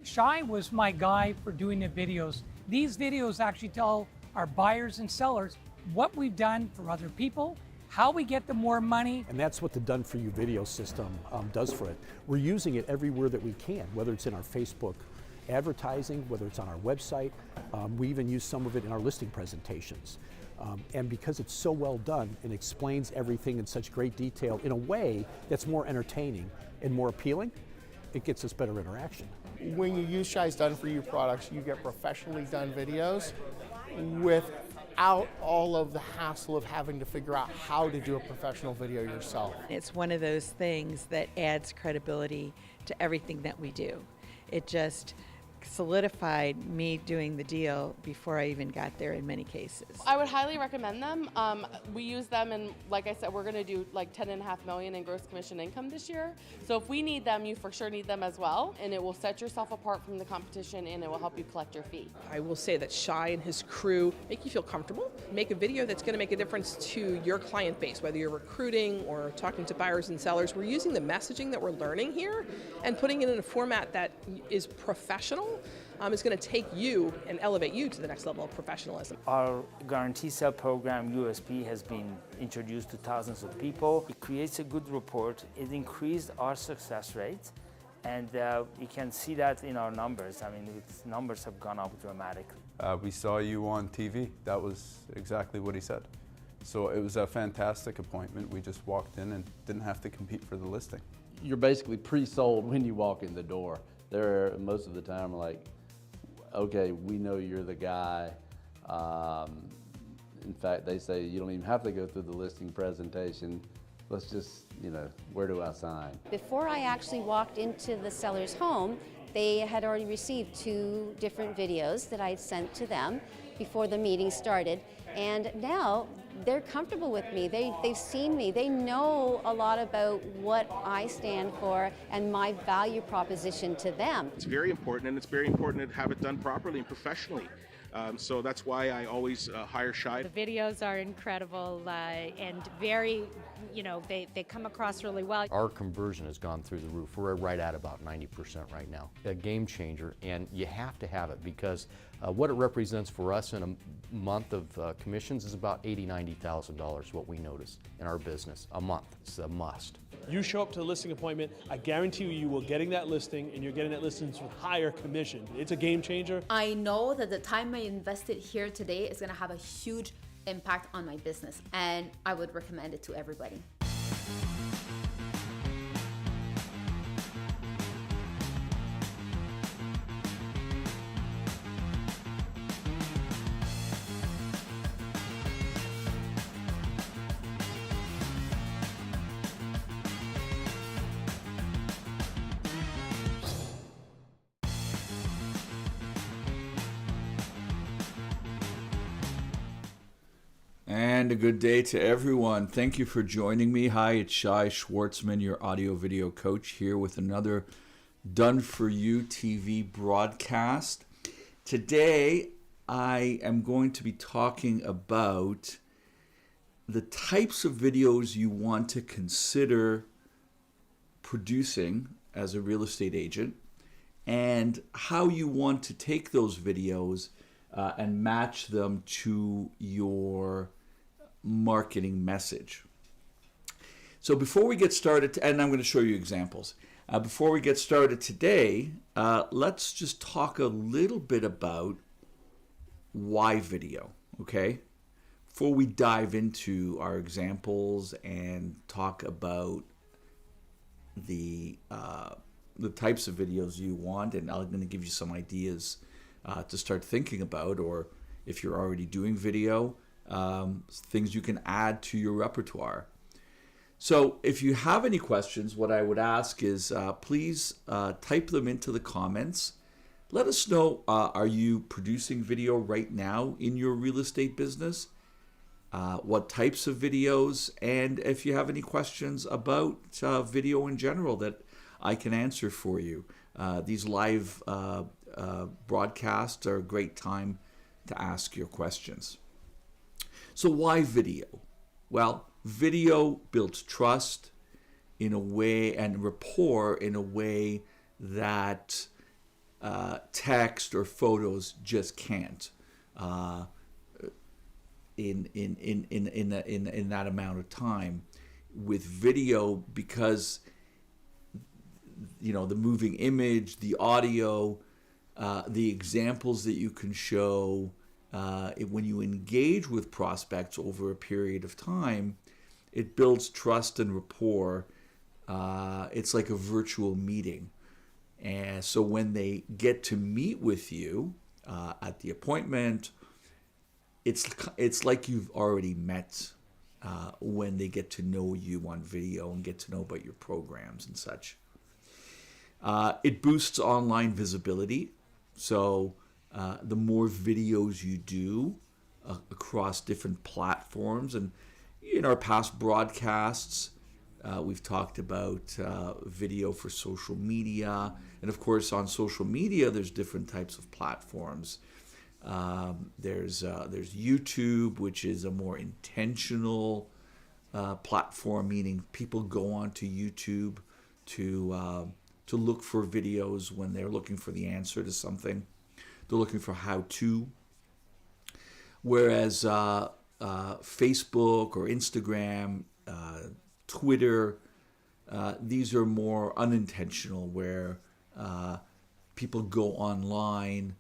Shai was my guy for doing the videos. These videos actually tell our buyers and sellers what we've done for other people, how we get them more money. And that's what the Done For You video system does for it. We're using it everywhere that we can, whether it's in our Facebook advertising, whether it's on our website. We even use some of it in our listing presentations. And because it's so well done and explains everything in such great detail in a way that's more entertaining and more appealing, it gets us better interaction. When you use Shai's Done For You products, you get professionally done videos without all of the hassle of having to figure out how to do a professional video yourself. It's one of those things that adds credibility to everything that we do. It just solidified me doing the deal before I even got there in many cases. I would highly recommend them. We use them, and like I said, we're going to do like $10.5 million in gross commission income this year. So if we need them, you for sure need them as well, and it will set yourself apart from the competition, and it will help you collect your fee. I will say that Shai and his crew make you feel comfortable, make a video that's going to make a difference to your client base, whether you're recruiting or talking to buyers and sellers. We're using the messaging that we're learning here and putting it in a format that is professional. Is going to take you and elevate you to the next level of professionalism. Our guarantee sale program, USP, has been introduced to thousands of people. It creates a good rapport. It increased our success rate, and you can see that in our numbers. I mean, its numbers have gone up dramatically. We saw you on TV. That was exactly what he said. So it was a fantastic appointment. We just walked in and didn't have to compete for the listing. You're basically pre-sold when you walk in the door. They're most of the time like, okay, we know you're the guy. In fact, they say you don't even have to go through the listing presentation. Let's just, where do I sign? Before I actually walked into the seller's home, they had already received 2 different videos that I sent to them before the meeting started. And now they're comfortable with me. They've seen me. They know a lot about what I stand for and my value proposition to them. It's very important, and it's very important to have it done properly and professionally. So that's why I always hire Shai. The videos are incredible and very, they come across really well. Our conversion has gone through the roof. We're right at about 90% right now. A game changer, and you have to have it because what it represents for us in a month of commissions is about $80,000, $90,000, what we notice in our business a month. It's a must. You show up to the listing appointment, I guarantee you will getting that listing, and you're getting that listing with higher commission. It's a game changer. I know that the time I invested here today is going to have a huge impact on my business, and I would recommend it to everybody. And a good day to everyone. Thank you for joining me. Hi, it's Shai Schwartzman, your audio video coach, here with another Done For You TV broadcast. Today, I am going to be talking about the types of videos you want to consider producing as a real estate agent and how you want to take those videos and match them to your marketing message. So before we get started, and I'm going to show you examples. Before we get started today, let's just talk a little bit about why video, okay? Before we dive into our examples and talk about the types of videos you want, and I'm going to give you some ideas to start thinking about, or if you're already doing video, things you can add to your repertoire. So if you have any questions, what I would ask is please type them into the comments. Let us know, are you producing video right now in your real estate business? What types of videos? And if you have any questions about video in general that I can answer for you. These live broadcasts are a great time to ask your questions. So why video? Well, video builds trust in a way and rapport in a way that text or photos just can't in that amount of time. With video, because the moving image, the audio, the examples that you can show, when you engage with prospects over a period of time, it builds trust and rapport. It's like a virtual meeting. And so when they get to meet with you at the appointment, it's like you've already met when they get to know you on video and get to know about your programs and such. It boosts online visibility. So the more videos you do across different platforms, and in our past broadcasts, we've talked about video for social media. And of course, on social media, there's different types of platforms. There's YouTube, which is a more intentional platform, meaning people go onto YouTube to look for videos when they're looking for the answer to something. They're looking for how-to. Whereas Facebook or Instagram, Twitter, these are more unintentional, where people go online,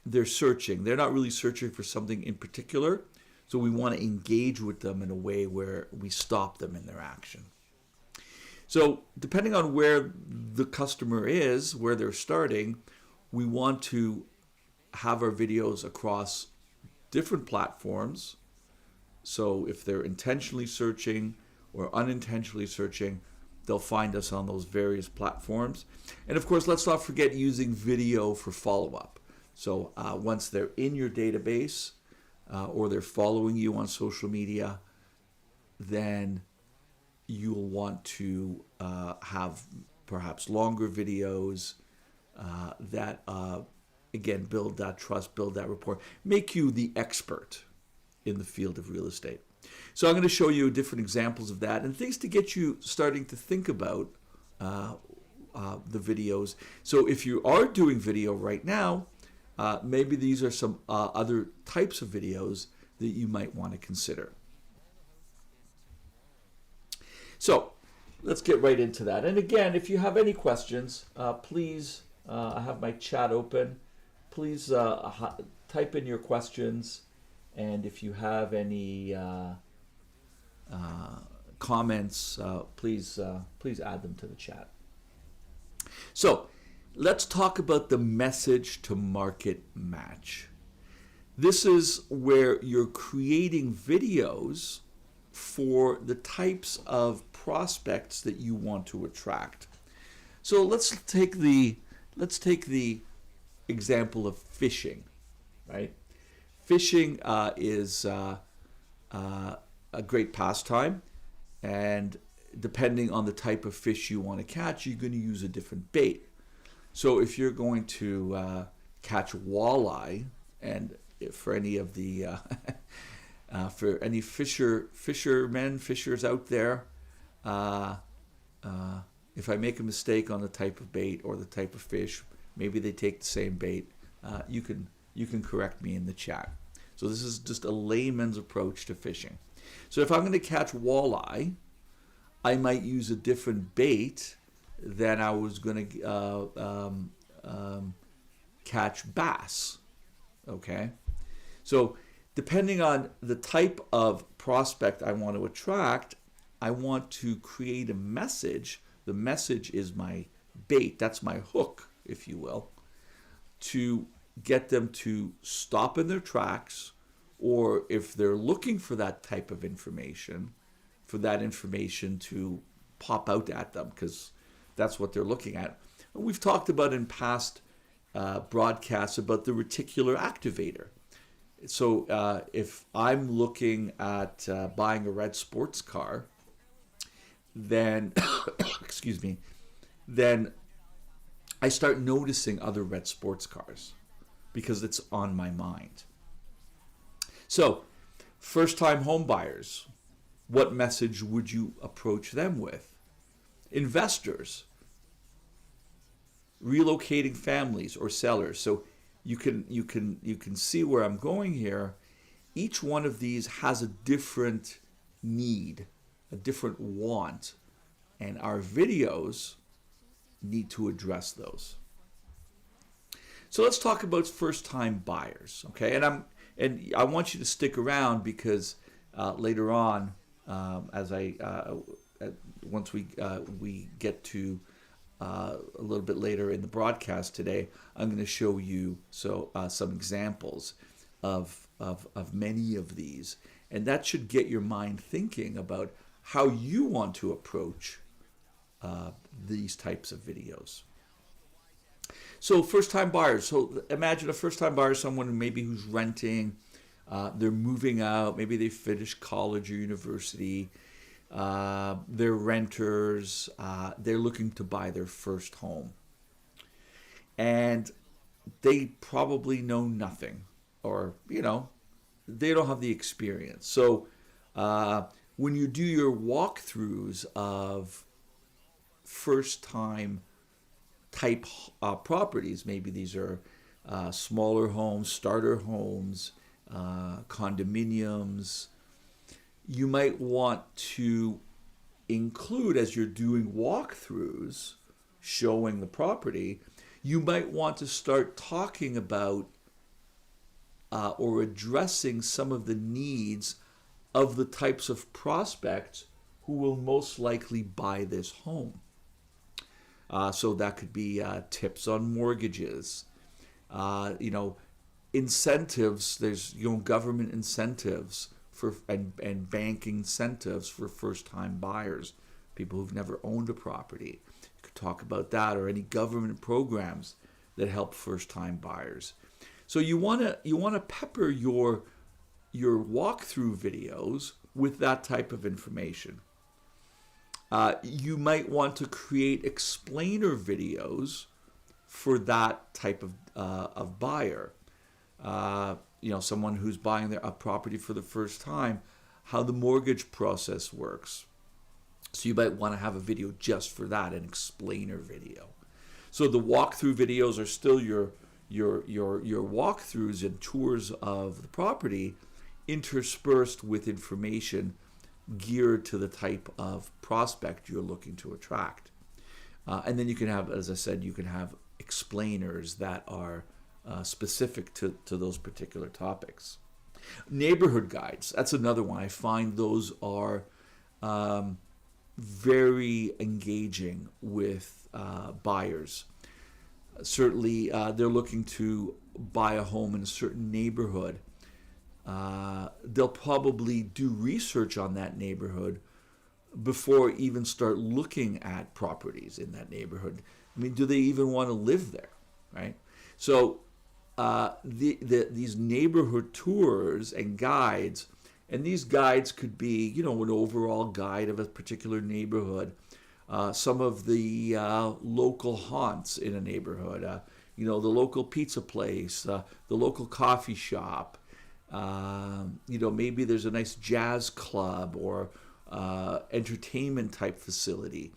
they're searching. They're not really searching for something in particular, so we want to engage with them in a way where we stop them in their action. So depending on where the customer is, where they're starting, we want to have our videos across different platforms. So if they're intentionally searching or unintentionally searching, they'll find us on those various platforms. And of course, let's not forget using video for follow-up. So once they're in your database or they're following you on social media, then you'll want to have perhaps longer videos that, again, build that trust, build that rapport, make you the expert in the field of real estate. So I'm going to show you different examples of that and things to get you starting to think about the videos. So if you are doing video right now, maybe these are some other types of videos that you might want to consider. So let's get right into that. And again, if you have any questions, please, I have my chat open. Please type in your questions. And if you have any comments, please add them to the chat. So let's talk about the message to market match. This is where you're creating videos for the types of prospects that you want to attract. So let's take the example of fishing, right? Fishing is a great pastime, and depending on the type of fish you want to catch, you're going to use a different bait. So if you're going to catch walleye, and for any of the for any fishers out there, if I make a mistake on the type of bait or the type of fish, maybe they take the same bait, you can correct me in the chat. So this is just a layman's approach to fishing. So if I'm going to catch walleye, I might use a different bait than I was going to catch bass. Okay? So depending on the type of prospect I want to attract, I want to create a message. The message is my bait. That's my hook, if you will, to get them to stop in their tracks, or if they're looking for that type of information, for that information to pop out at them, because that's what they're looking at. And we've talked about in past broadcasts about the reticular activator. So if I'm looking at buying a red sports car, then, excuse me, then I start noticing other red sports cars because it's on my mind. So, first-time home buyers, what message would you approach them with? Investors, relocating families or sellers. So you can see where I'm going here. Each one of these has a different need, a different want, and our videos need to address those. So let's talk about first-time buyers, okay? And I want you to stick around because later on, once we get to a little bit later in the broadcast today, I'm going to show you some examples of many of these, and that should get your mind thinking about how you want to approach these types of videos. So first-time buyers. So imagine a first-time buyer, someone maybe who's renting, they're moving out, maybe they finished college or university, they're renters, they're looking to buy their first home. And they probably know nothing, or, they don't have the experience. So when you do your walkthroughs of first-time type properties, maybe these are smaller homes, starter homes, condominiums, you might want to include, as you're doing walkthroughs showing the property, you might want to start talking about or addressing some of the needs of the types of prospects who will most likely buy this home. So that could be tips on mortgages, incentives. There's government incentives and bank incentives for first-time buyers, people who've never owned a property. You could talk about that, or any government programs that help first-time buyers. So you want to pepper your walkthrough videos with that type of information. You might want to create explainer videos for that type of buyer. Someone who's buying a property for the first time, how the mortgage process works. So you might want to have a video just for that, an explainer video. So the walkthrough videos are still your walkthroughs and tours of the property, interspersed with information geared to the type of prospect you're looking to attract. And then you can have, as I said, you can have explainers that are specific to those particular topics. Neighborhood guides, that's another one. I find those are very engaging with buyers. Certainly, they're looking to buy a home in a certain neighborhood. They'll probably do research on that neighborhood before even start looking at properties in that neighborhood. I mean, do they even want to live there, right? So these neighborhood tours and guides, and these guides could be, an overall guide of a particular neighborhood, some of the local haunts in a neighborhood, the local pizza place, the local coffee shop. Maybe there's a nice jazz club or entertainment type facility.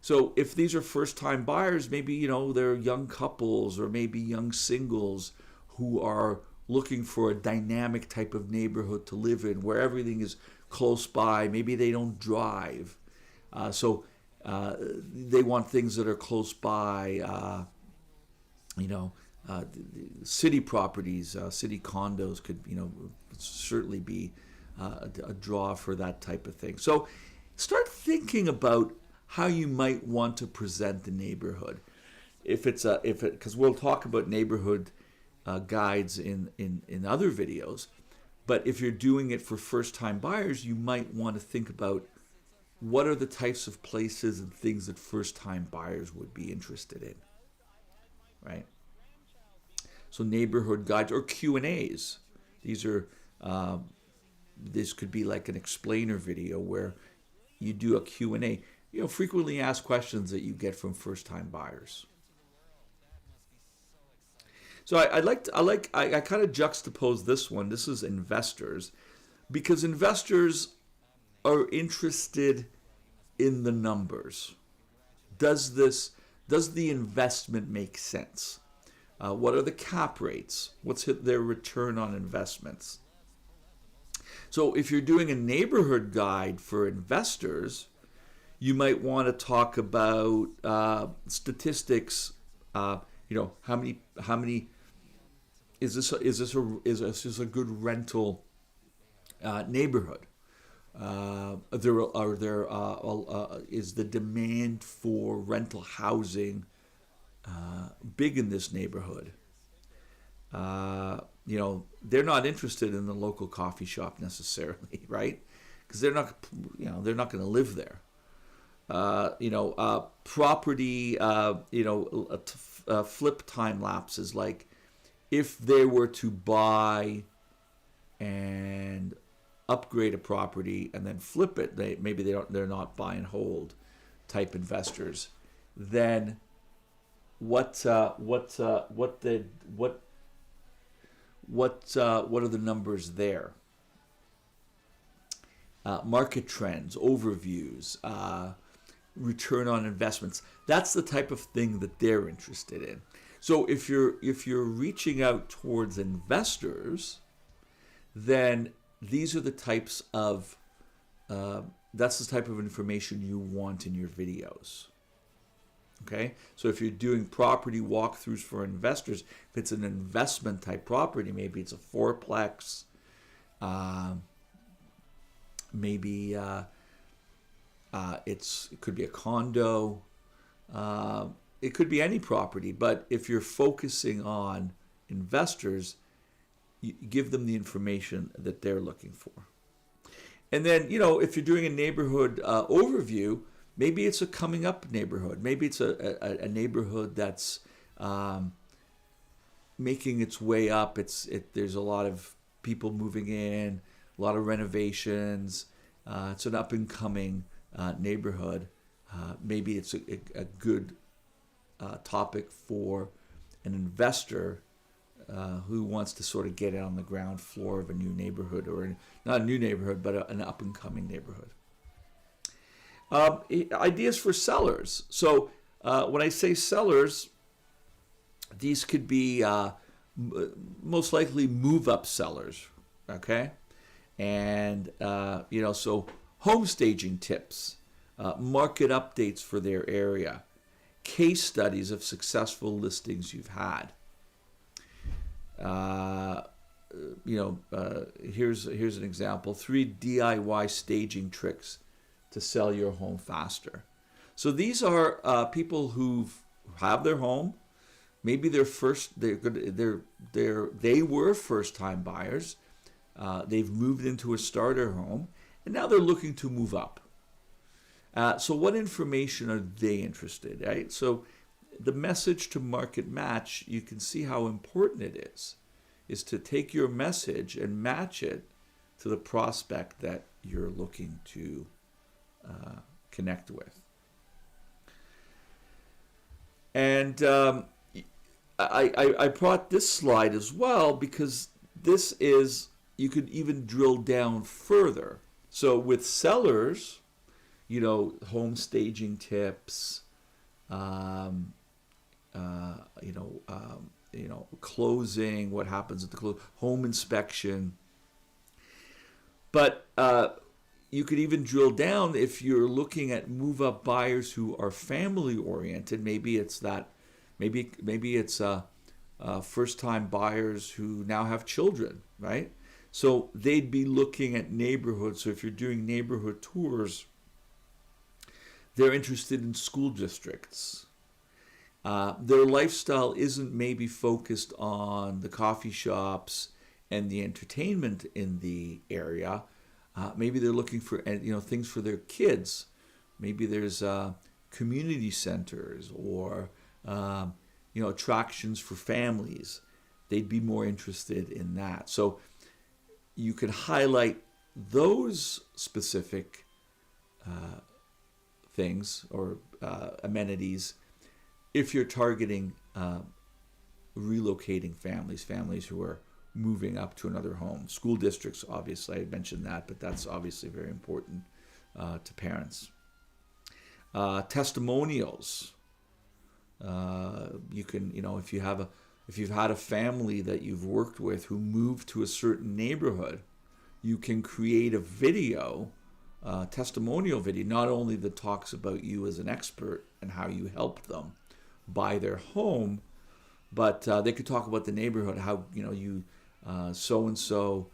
So if these are first-time buyers, maybe, they're young couples or maybe young singles who are looking for a dynamic type of neighborhood to live in where everything is close by. Maybe they don't drive. So they want things that are close by, city properties, city condos could, certainly be a draw for that type of thing. So start thinking about how you might want to present the neighborhood. Because we'll talk about neighborhood guides in other videos, but if you're doing it for first-time buyers, you might want to think about what are the types of places and things that first-time buyers would be interested in, right? So neighborhood guides or Q&As. These are, this could be like an explainer video where you do a Q&A. Frequently asked questions that you get from first-time buyers. So I kind of juxtapose this one. This is investors, because investors are interested in the numbers. Does this Does the investment make sense? What are the cap rates? What's their return on investments? So if you're doing a neighborhood guide for investors, you might want to talk about statistics. How many is this a good rental neighborhood? Is the demand for rental housing big in this neighborhood? They're not interested in the local coffee shop necessarily, right? Because they're not going to live there. Property, flip time lapses, like if they were to buy and upgrade a property and then flip it, they're not buy and hold type investors. Then what are the numbers there? Market trends, overviews, return on investments. That's the type of thing that they're interested in. So if you're reaching out towards investors, then these are the types of that's the type of information you want in your videos. Okay, so if you're doing property walkthroughs for investors, if it's an investment type property, maybe it's a fourplex, maybe it could be a condo, it could be any property. But if you're focusing on investors, you give them the information that they're looking for. And then, if you're doing a neighborhood overview, maybe it's a coming up neighborhood. Maybe it's a neighborhood that's making its way up. There's a lot of people moving in, a lot of renovations. It's an up and coming neighborhood. Maybe it's a good topic for an investor who wants to sort of get in on the ground floor of a new neighborhood, or not a new neighborhood, but an up and coming neighborhood. Ideas for sellers. So when I say sellers, these could be most likely move-up sellers, okay? And, so home staging tips, market updates for their area, case studies of successful listings you've had. Here's an example: 3 DIY staging tricks to sell your home faster. So these are people who have their home. Maybe they were first-time buyers. They've moved into a starter home, and now they're looking to move up. So what information are they interested in? Right? So the message to market match, you can see how important it is to take your message and match it to the prospect that you're looking to connect with. And I brought this slide as well because this is, you could even drill down further. So with sellers, home staging tips, closing, what happens at the close, home inspection. But you could even drill down if you're looking at move-up buyers who are family-oriented. Maybe it's first-time buyers who now have children, right? So they'd be looking at neighborhoods. So if you're doing neighborhood tours, they're interested in school districts. Their lifestyle isn't maybe focused on the coffee shops and the entertainment in the area. Maybe they're looking for things for their kids. Maybe there's community centers or attractions for families. They'd be more interested in that. So you could highlight those specific things or amenities if you're targeting relocating families who are moving up to another home. School districts, obviously, I mentioned that, but that's obviously very important to parents. Testimonials, You can, if you've had a family that you've worked with who moved to a certain neighborhood, you can create a video, testimonial video, not only that talks about you as an expert and how you helped them buy their home, but they could talk about the neighborhood, how you so-and-so,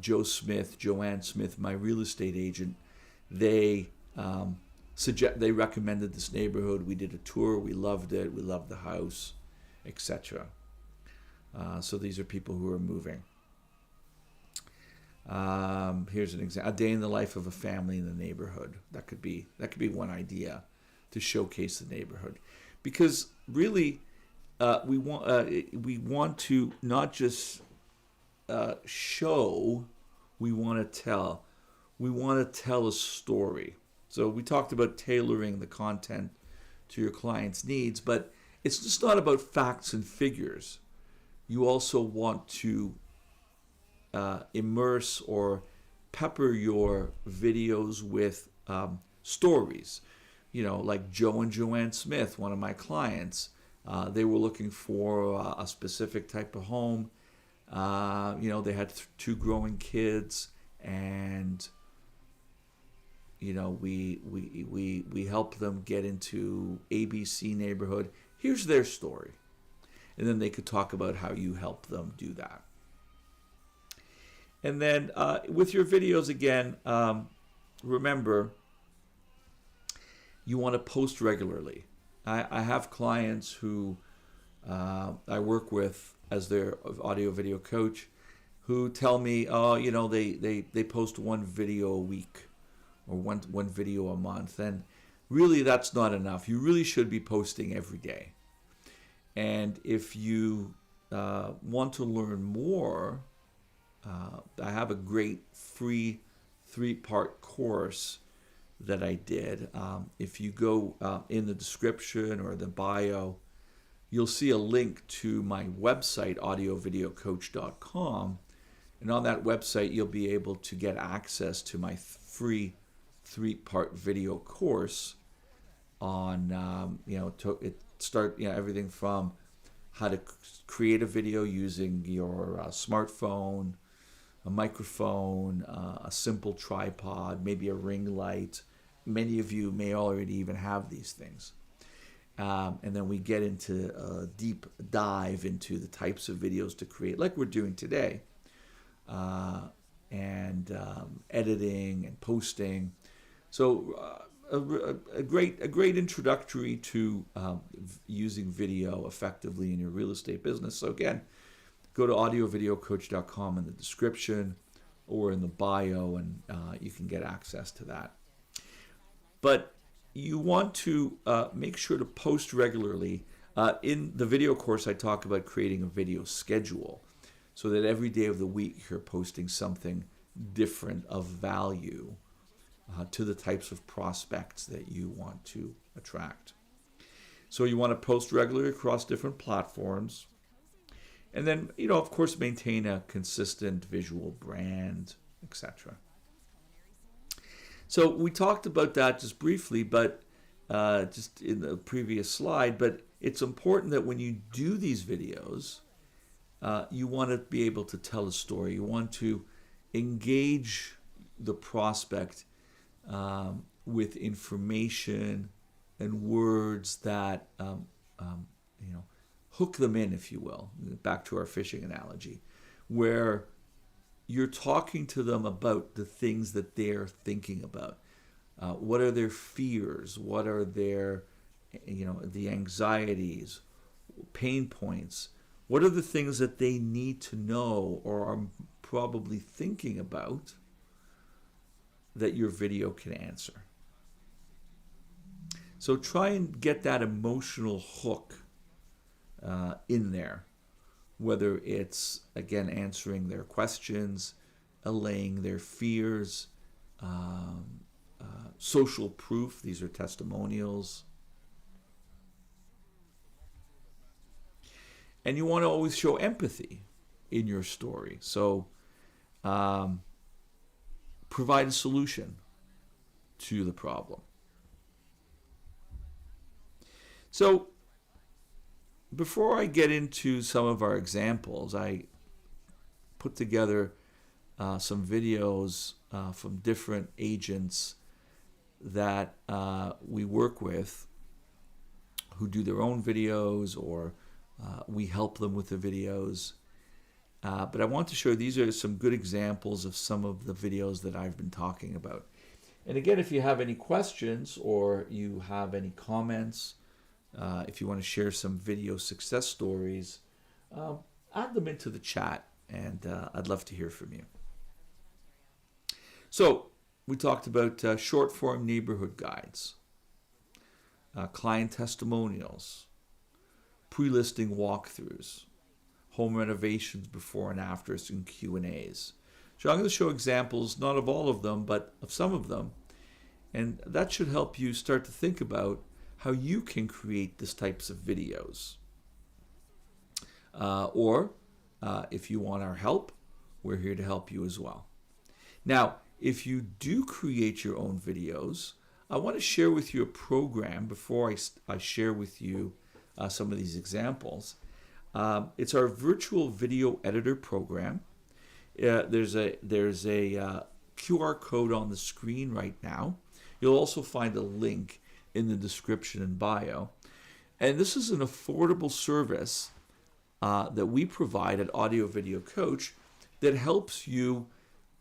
Joe Smith, Joanne Smith, my real estate agent, they recommended this neighborhood. We did a tour. We loved it. We loved the house, etc. So these are people who are moving. Here's an example: a day in the life of a family in the neighborhood. That could be one idea to showcase the neighborhood, because really we want to not just show. We want to tell. We want to tell a story. So we talked about tailoring the content to your client's needs, but it's just not about facts and figures. You also want to immerse or pepper your videos with stories. Like Joe and Joanne Smith, one of my clients, they were looking for a specific type of home. They had 2 growing kids, and we help them get into ABC neighborhood. Here's their story. And then they could talk about how you help them do that. And then with your videos, again, remember, you want to post regularly. I have clients who I work with as their audio video coach who tell me, they post 1 video a week or one video a month. And really, that's not enough. You really should be posting every day. And if you want to learn more, I have a great free 3-part course that I did. If you go in the description or the bio, you'll see a link to my website, audiovideocoach.com. And on that website, you'll be able to get access to my free 3-part video course on, everything from how to create a video using your smartphone, a microphone, a simple tripod, maybe a ring light. Many of you may already even have these things. And then we get into a deep dive into the types of videos to create, like we're doing today, and editing and posting. So a great introductory to using video effectively in your real estate business. So again, go to audiovideocoach.com in the description or in the bio, and you can get access to that. But you want to make sure to post regularly. In the video course, I talk about creating a video schedule so that every day of the week you're posting something different of value to the types of prospects that you want to attract. So you want to post regularly across different platforms. And then, of course, maintain a consistent visual brand, etc. So we talked about that just briefly, but just in the previous slide. But it's important that when you do these videos, you want to be able to tell a story. You want to engage the prospect with information and words that hook them in, if you will. Back to our fishing analogy, where you're talking to them about the things that they're thinking about. What are their fears? What are their, the anxieties, pain points? What are the things that they need to know or are probably thinking about that your video can answer? So try and get that emotional hook in there, whether it's, again, answering their questions, allaying their fears, social proof. These are testimonials. And you want to always show empathy in your story. So provide a solution to the problem. So before I get into some of our examples, I put together some videos from different agents that we work with who do their own videos, or we help them with the videos. But I want to show you, these are some good examples of some of the videos that I've been talking about. And again, if you have any questions or you have any comments, if you want to share some video success stories, add them into the chat, and I'd love to hear from you. So we talked about short form neighborhood guides, client testimonials, pre-listing walkthroughs, home renovations before and afters, and Q&As. So I'm going to show examples, not of all of them, but of some of them. And that should help you start to think about how you can create these types of videos. Or if you want our help, we're here to help you as well. Now, if you do create your own videos, I want to share with you a program before I share with you some of these examples. It's our virtual video editor program. There's a QR code on the screen right now. You'll also find a link in the description and bio. And this is an affordable service that we provide at Audio Video Coach that helps you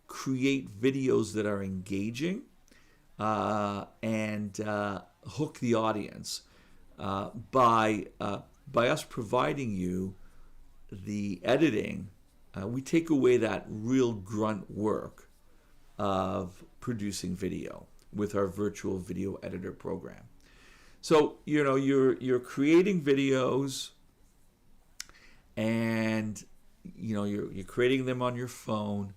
create videos that are engaging and hook the audience by us providing you the editing. We take away that real grunt work of producing video with our virtual video editor program. So, you know, you're creating videos, and you know, you're creating them on your phone.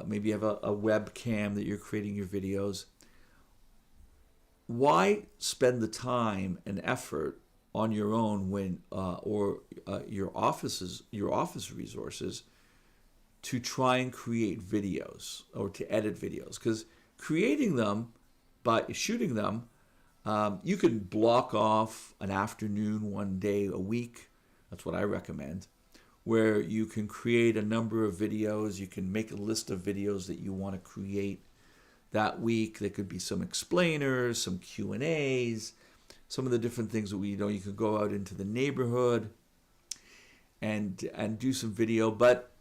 Maybe you have a webcam that you're creating your videos. Why spend the time and effort on your own when your office resources to try and create videos or to edit videos? Because creating them, by shooting them, you can block off an afternoon one day a week. That's what I recommend, where you can create a number of videos. You can make a list of videos that you want to create that week. There could be some explainers, some Q&As, some of the different things that you can go out into the neighborhood and do some video. But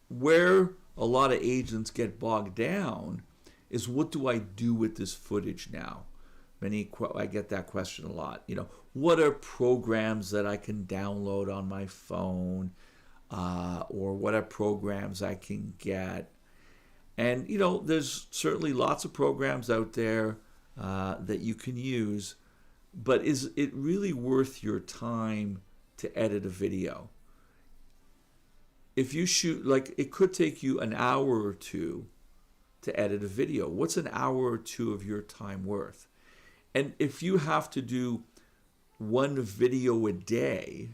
where a lot of agents get bogged down is, what do I do with this footage now? I get that question a lot. You know, what are programs that I can download on my phone, or what are programs I can get? And you know, there's certainly lots of programs out there that you can use, but is it really worth your time to edit a video? If you shoot, like, it could take you an hour or two to edit a video. What's an hour or two of your time worth? And if you have to do one video a day,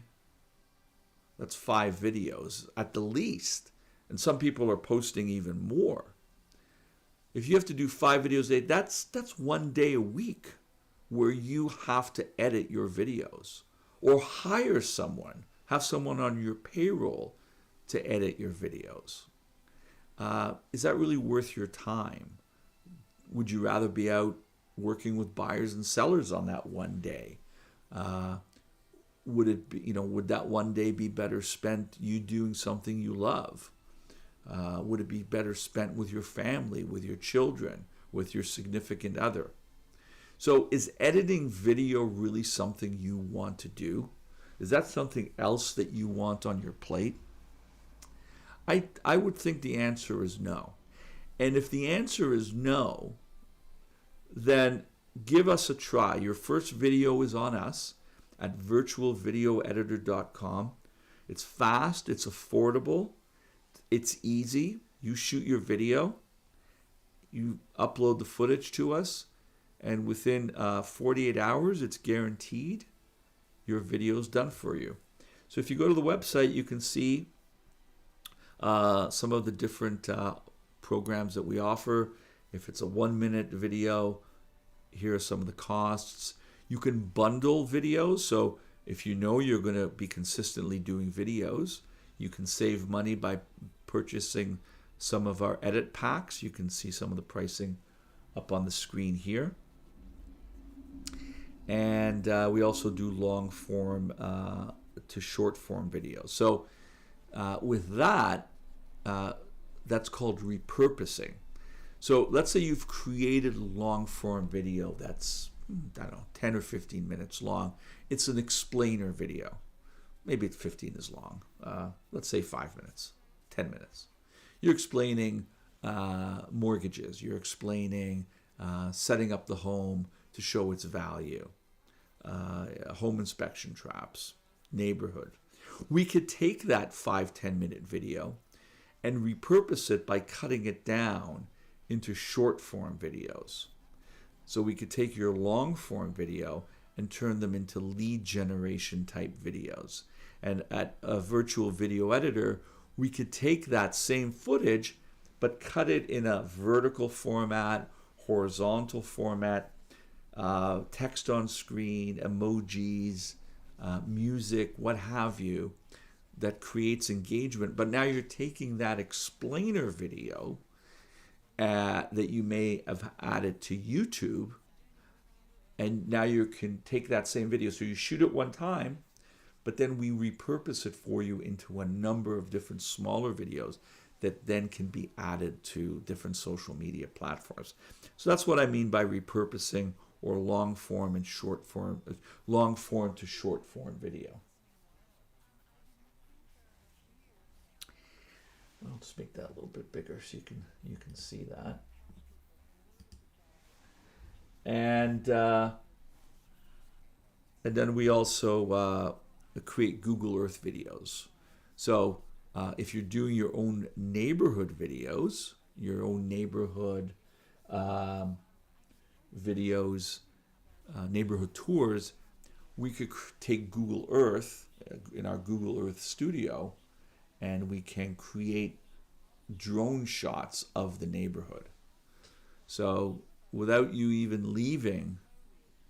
that's 5 videos at the least. And some people are posting even more. If you have to do 5 videos a day, that's 1 day a week where you have to edit your videos, or hire someone, have someone on your payroll to edit your videos. Is that really worth your time? Would you rather be out working with buyers and sellers on that one day? Would it be, would that one day be better spent you doing something you love? Would it be better spent with your family, with your children, with your significant other? So is editing video really something you want to do? Is that something else that you want on your plate? I would think the answer is no. And if the answer is no, then give us a try. Your first video is on us at virtualvideoeditor.com. It's fast, it's affordable, it's easy. You shoot your video, you upload the footage to us, and within 48 hours, it's guaranteed your video is done for you. So if you go to the website, you can see some of the different programs that we offer. If it's a 1-minute video, here are some of the costs. You can bundle videos. So If you know you're going to be consistently doing videos, you can save money by purchasing some of our edit packs. You can see some of the pricing up on the screen here. And we also do long form to short form videos. So with that, that's called repurposing. So let's say you've created a long form video that's, I don't know, 10 or 15 minutes long. It's an explainer video. Maybe 15 is long. Let's say 5 minutes, 10 minutes. You're explaining mortgages. You're explaining setting up the home to show its value, home inspection traps, neighborhood. We could take that 5-10 minute video and repurpose it by cutting it down into short form videos. So we could take your long form video and turn them into lead generation type videos. And at a virtual video editor, we could take that same footage but cut it in a vertical format, horizontal format, text on screen, emojis, music, what have you, that creates engagement. But now you're taking that explainer video that you may have added to YouTube, and now you can take that same video. So you shoot it one time, but then we repurpose it for you into a number of different smaller videos that then can be added to different social media platforms. So that's what I mean by repurposing, or long form and short form, long form to short form video. I'll just make that a little bit bigger so you can see that. And then we also create Google Earth videos. So if you're doing your own neighborhood videos, your own neighborhood videos, neighborhood tours, we could take Google Earth in our Google Earth studio, and we can create drone shots of the neighborhood. So without you even leaving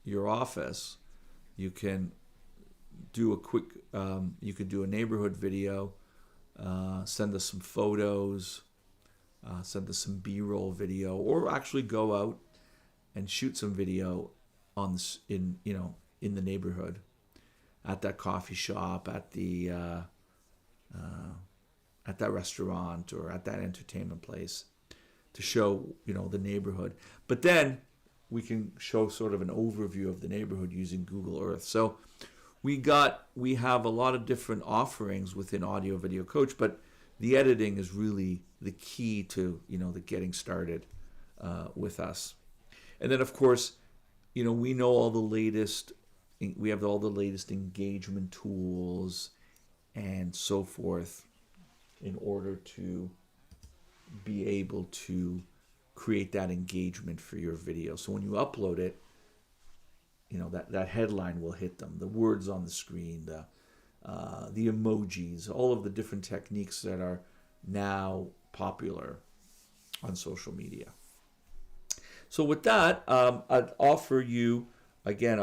your office, you can do a quick, you could do a neighborhood video, send us some photos, send us some B-roll video, or actually go out and shoot some video on this, in the neighborhood, at that coffee shop, at that restaurant, or at that entertainment place, to show the neighborhood. But then we can show sort of an overview of the neighborhood using Google Earth. So we have a lot of different offerings within Audio Video Coach, but the editing is really the key to the getting started with us. And then of course, we know all the latest. We have all the latest engagement tools and so forth in order to be able to create that engagement for your video. So when you upload it, that headline will hit them, the words on the screen, the emojis, all of the different techniques that are now popular on social media. So with that, I'd offer you again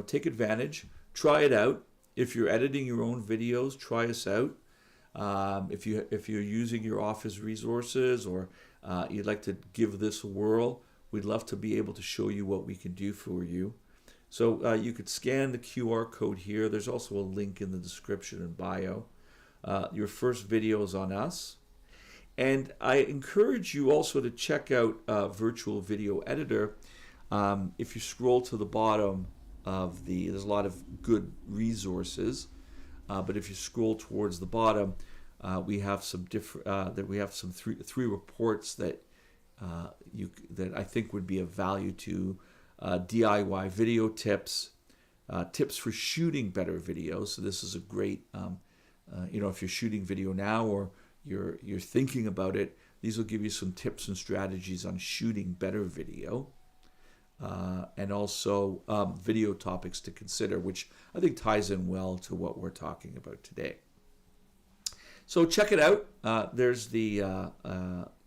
take advantage, try it out. If you're editing your own videos, try us out. If you're using your office resources, or you'd like to give this a whirl, we'd love to be able to show you what we can do for you. So you could scan the QR code here. There's also a link in the description and bio. Your first video is on us. And I encourage you also to check out Virtual Video Editor. If you scroll to the bottom of there's a lot of good resources, but if you scroll towards the bottom, we have some different. We have some three reports that that I think would be of value to DIY video tips, tips for shooting better videos. So this is a great, if you're shooting video now, or you're thinking about it, these will give you some tips and strategies on shooting better video, and also video topics to consider, which I think ties in well to what we're talking about today. So check it out. There's the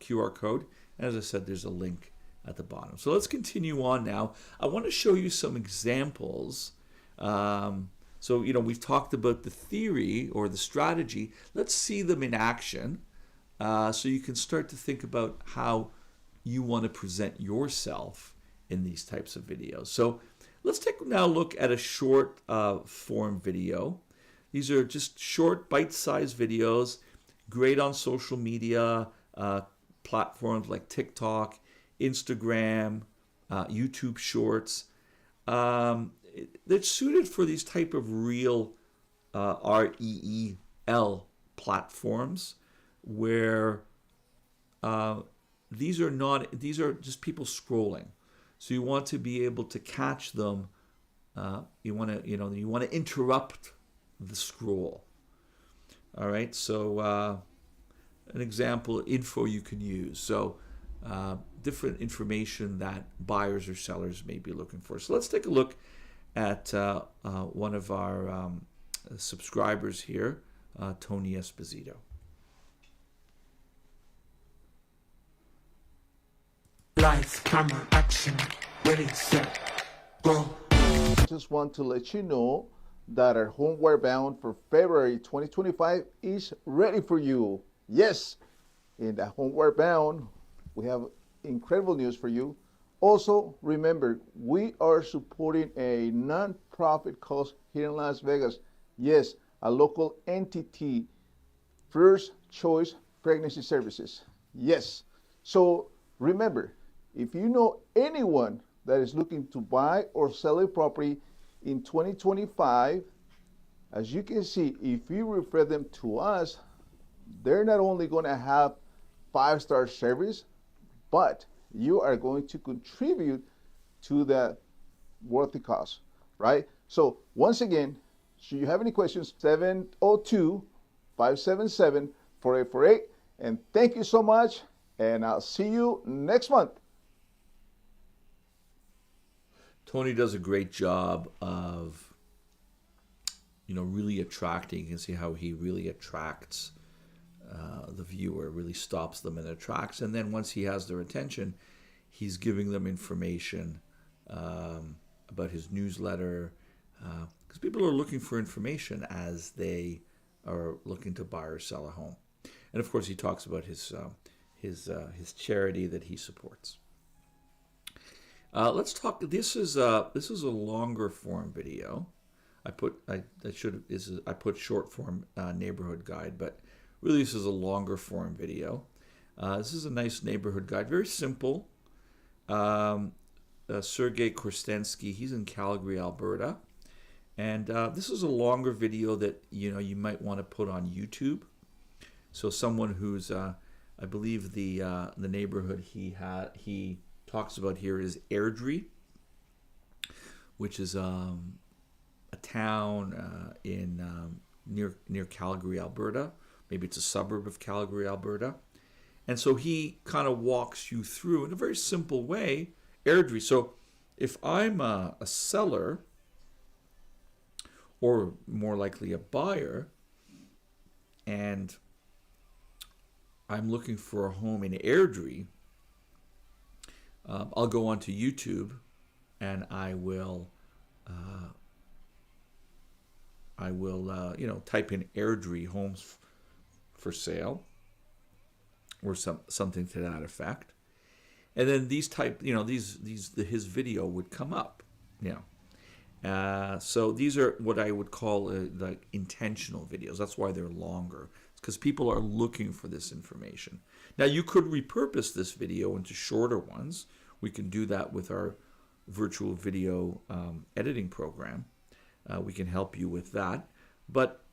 QR code. And as I said, there's a link at the bottom. So let's continue on now. I want to show you some examples So, we've talked about the theory or the strategy. Let's see them in action so you can start to think about how you want to present yourself in these types of videos. So let's take now a look at a short form video. These are just short bite-sized videos, great on social media platforms like TikTok, Instagram, YouTube Shorts. They're suited for these type of real REEL platforms where these are just people scrolling. So you want to be able to catch them. You want to interrupt the scroll. All right. So an example info you can use. So different information that buyers or sellers may be looking for. So let's take a look at one of our subscribers here, Tony Esposito. Lights, camera, action, ready, set, go. Just want to let you know that our Homeward Bound for February 2025 is ready for you. Yes, in the Homeward Bound, we have incredible news for you. Also, remember, we are supporting a non-profit cause here in Las Vegas. Yes, a local entity, First Choice Pregnancy Services. Yes. So remember, if you know anyone that is looking to buy or sell a property in 2025, as you can see, if you refer them to us, they're not only going to have 5-star service, but you are going to contribute to that worthy cause, right? So once again, should you have any questions, 702-577-4848. And thank you so much, and I'll see you next month. Tony does a great job of, really attracting. You can see how he really attracts the viewer, really stops them and attracts. And then once he has their attention, he's giving them information about his newsletter, because people are looking for information as they are looking to buy or sell a home. And of course, he talks about his charity that he supports. Let's talk. This is a longer form video. I put short form neighborhood guide, but really this is a longer form video. This is a nice neighborhood guide, very simple. Sergey Korstensky, he's in Calgary, Alberta, and this is a longer video that you might want to put on YouTube. So someone who's, I believe the neighborhood he talks about here is Airdrie, which is a town near Calgary, Alberta. Maybe it's a suburb of Calgary, Alberta. And so he kind of walks you through in a very simple way Airdrie. So if I'm a seller, or more likely a buyer, and I'm looking for a home in Airdrie, I'll go onto YouTube and I will type in Airdrie homes for sale or something to that effect, and then his video would come up. So these are what I would call like intentional videos. That's why they're longer. It's because people are looking for this information. Now you could repurpose this video into shorter ones. We can do that with our virtual video editing program. We can help you with that. But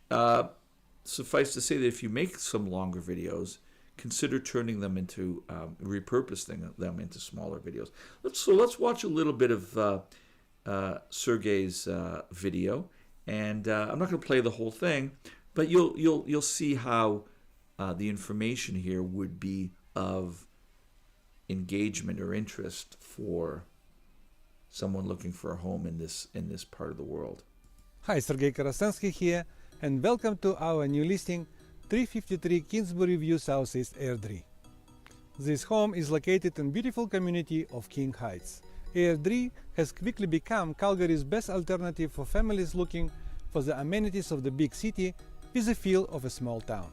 suffice to say that if you make some longer videos, consider turning them into, repurposing them into smaller videos. Let's watch a little bit of Sergey's video, and I'm not going to play the whole thing, but you'll see how the information here would be of engagement or interest for someone looking for a home in this part of the world. Hi, Sergey Korostensky here, and welcome to our new listing, 353 Kingsbury View Southeast Airdrie. This home is located in beautiful community of King Heights. Airdrie has quickly become Calgary's best alternative for families looking for the amenities of the big city with the feel of a small town.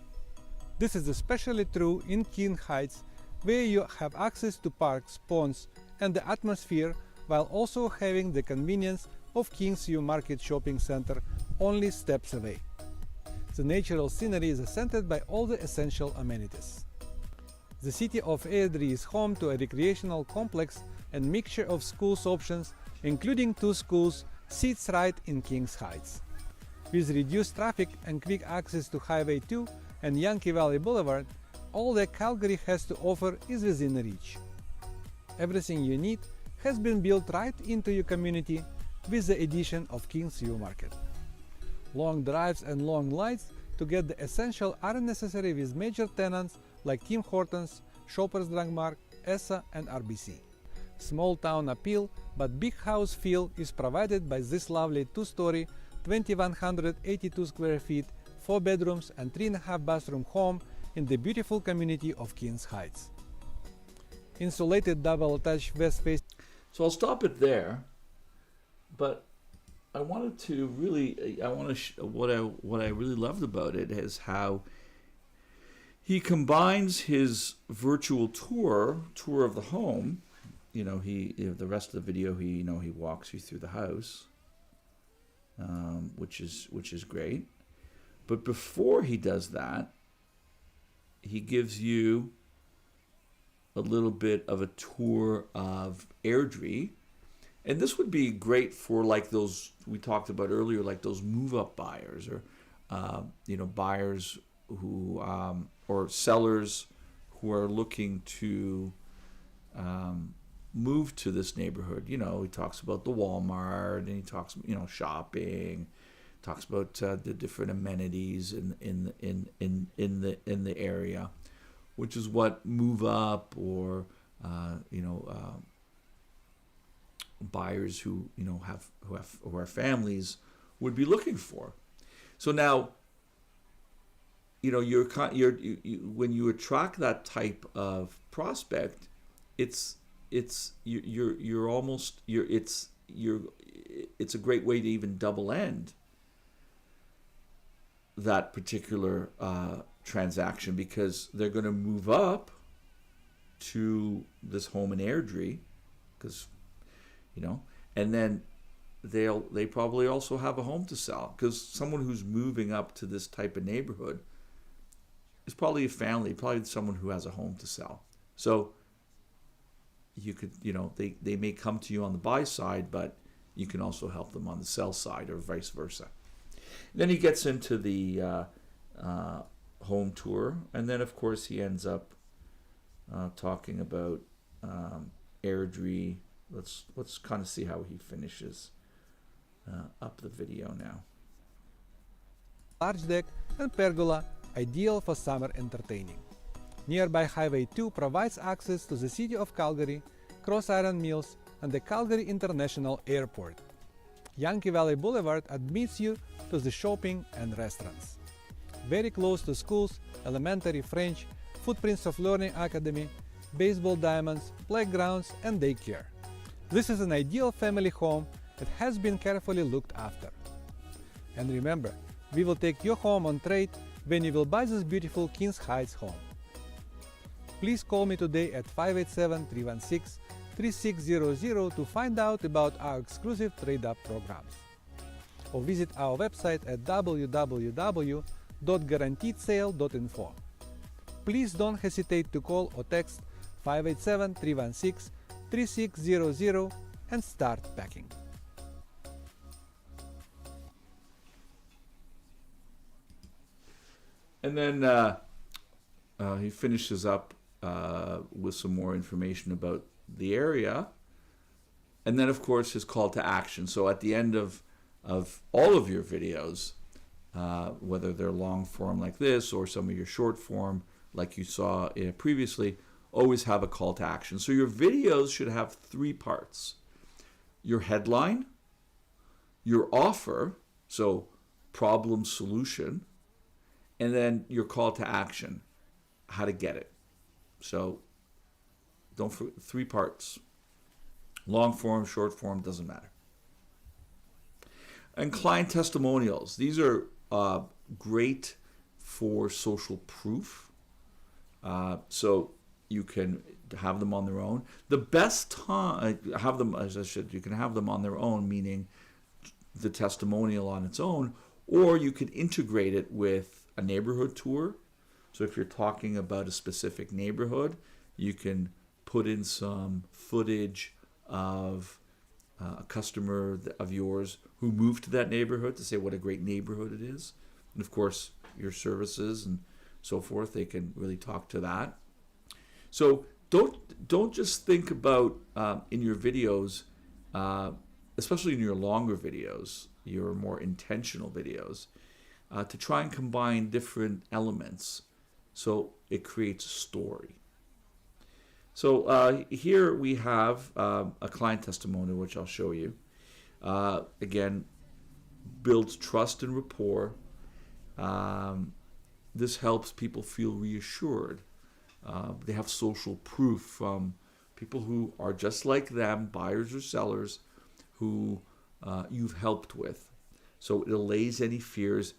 This is especially true in King Heights, where you have access to parks, ponds, and the atmosphere, while also having the convenience of Kings U Market Shopping Center only steps away. The natural scenery is centered by all the essential amenities. The city of Airdrie is home to a recreational complex and mixture of schools options, including 2 schools, sits right in Kings Heights. With reduced traffic and quick access to Highway 2 and Yankee Valley Boulevard, all that Calgary has to offer is within reach. Everything you need has been built right into your community with the addition of Kings U Market. Long drives and long lines to get the essential aren't necessary with major tenants like Tim Hortons, Shoppers Drug Mart, ESSA and RBC. Small town appeal but big house feel is provided by this lovely 2-story, 2,182 square feet, 4 bedrooms and 3.5 bathroom home in the beautiful community of Kings Heights. Insulated double-attached west-facing. So I'll stop it there, but I wanted to really, what I really loved about it is how he combines his virtual tour of the home. The rest of the video, he walks you through the house, which is great. But before he does that, he gives you a little bit of a tour of Airdrie. And this would be great for like those we talked about earlier, like those move-up buyers or, buyers who, or sellers who are looking to move to this neighborhood. He talks about the Walmart and he talks, shopping, talks about the different amenities in the area, which is what move up or, buyers who are families would be looking for. So now, when you attract that type of prospect, it's a great way to even double end that particular transaction, because they're going to move up to this home in Airdrie, because and then they probably also have a home to sell, because someone who's moving up to this type of neighborhood is probably a family, probably someone who has a home to sell. So you could, they may come to you on the buy side, but you can also help them on the sell side or vice versa. Then he gets into the home tour, and then of course he ends up talking about Airdrie. Let's kind of see how he finishes up the video now. Large deck and pergola, ideal for summer entertaining. Nearby Highway 2 provides access to the city of Calgary, Cross Iron Mills, and the Calgary International Airport. Yankee Valley Boulevard admits you to the shopping and restaurants. Very close to schools, elementary, French, Footprints of Learning Academy, baseball diamonds, playgrounds, and daycare. This is an ideal family home that has been carefully looked after. And remember, we will take your home on trade when you will buy this beautiful Kings Heights home. Please call me today at 587-316-3600 to find out about our exclusive trade-up programs. Or visit our website at www.guaranteedsale.info. Please don't hesitate to call or text 587-316-3600 and start packing. And then he finishes up with some more information about the area. And then, of course, his call to action. So at the end of all of your videos, whether they're long form like this or some of your short form like you saw previously, always have a call to action. So your videos should have 3 parts. Your headline, your offer, so problem solution, and then your call to action, how to get it. So don't forget 3 parts. Long form, short form, doesn't matter. And client testimonials. These are great for social proof. So you can have them on their own. The best time, have them, as I said, you can have them on their own, meaning the testimonial on its own, or you can integrate it with a neighborhood tour. So if you're talking about a specific neighborhood, you can put in some footage of a customer of yours who moved to that neighborhood to say what a great neighborhood it is. And of course, your services and so forth, they can really talk to that. So don't just think about in your videos, especially in your longer videos, your more intentional videos, to try and combine different elements so it creates a story. So here we have a client testimonial, which I'll show you. Again, builds trust and rapport. This helps people feel reassured. They have social proof from people who are just like them, buyers or sellers, who you've helped with. So it allays any fears,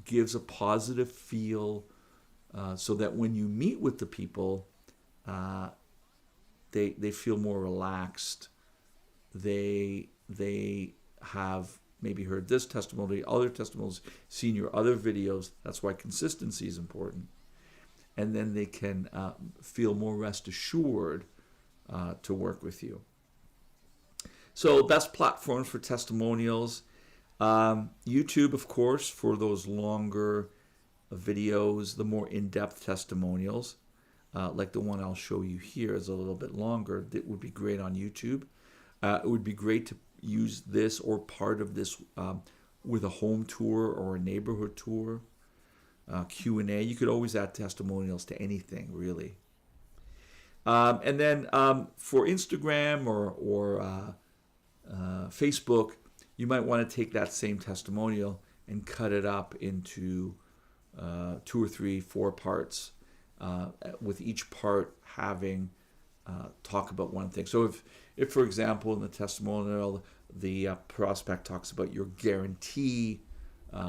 gives a positive feel, so that when you meet with the people, they feel more relaxed. They have maybe heard this testimony, other testimonials, seen your other videos. That's why consistency is important. And then they can feel more rest assured to work with you. So best platforms for testimonials. YouTube, of course, for those longer videos, the more in-depth testimonials, like the one I'll show you here is a little bit longer. That would be great on YouTube. It would be great to use this or part of this with a home tour or a neighborhood tour. Q&A. You could always add testimonials to anything, really. And then for Instagram or Facebook, you might want to take that same testimonial and cut it up into 2 or 3, 4 parts, with each part having talk about one thing. So if for example, in the testimonial, the prospect talks about your guarantee,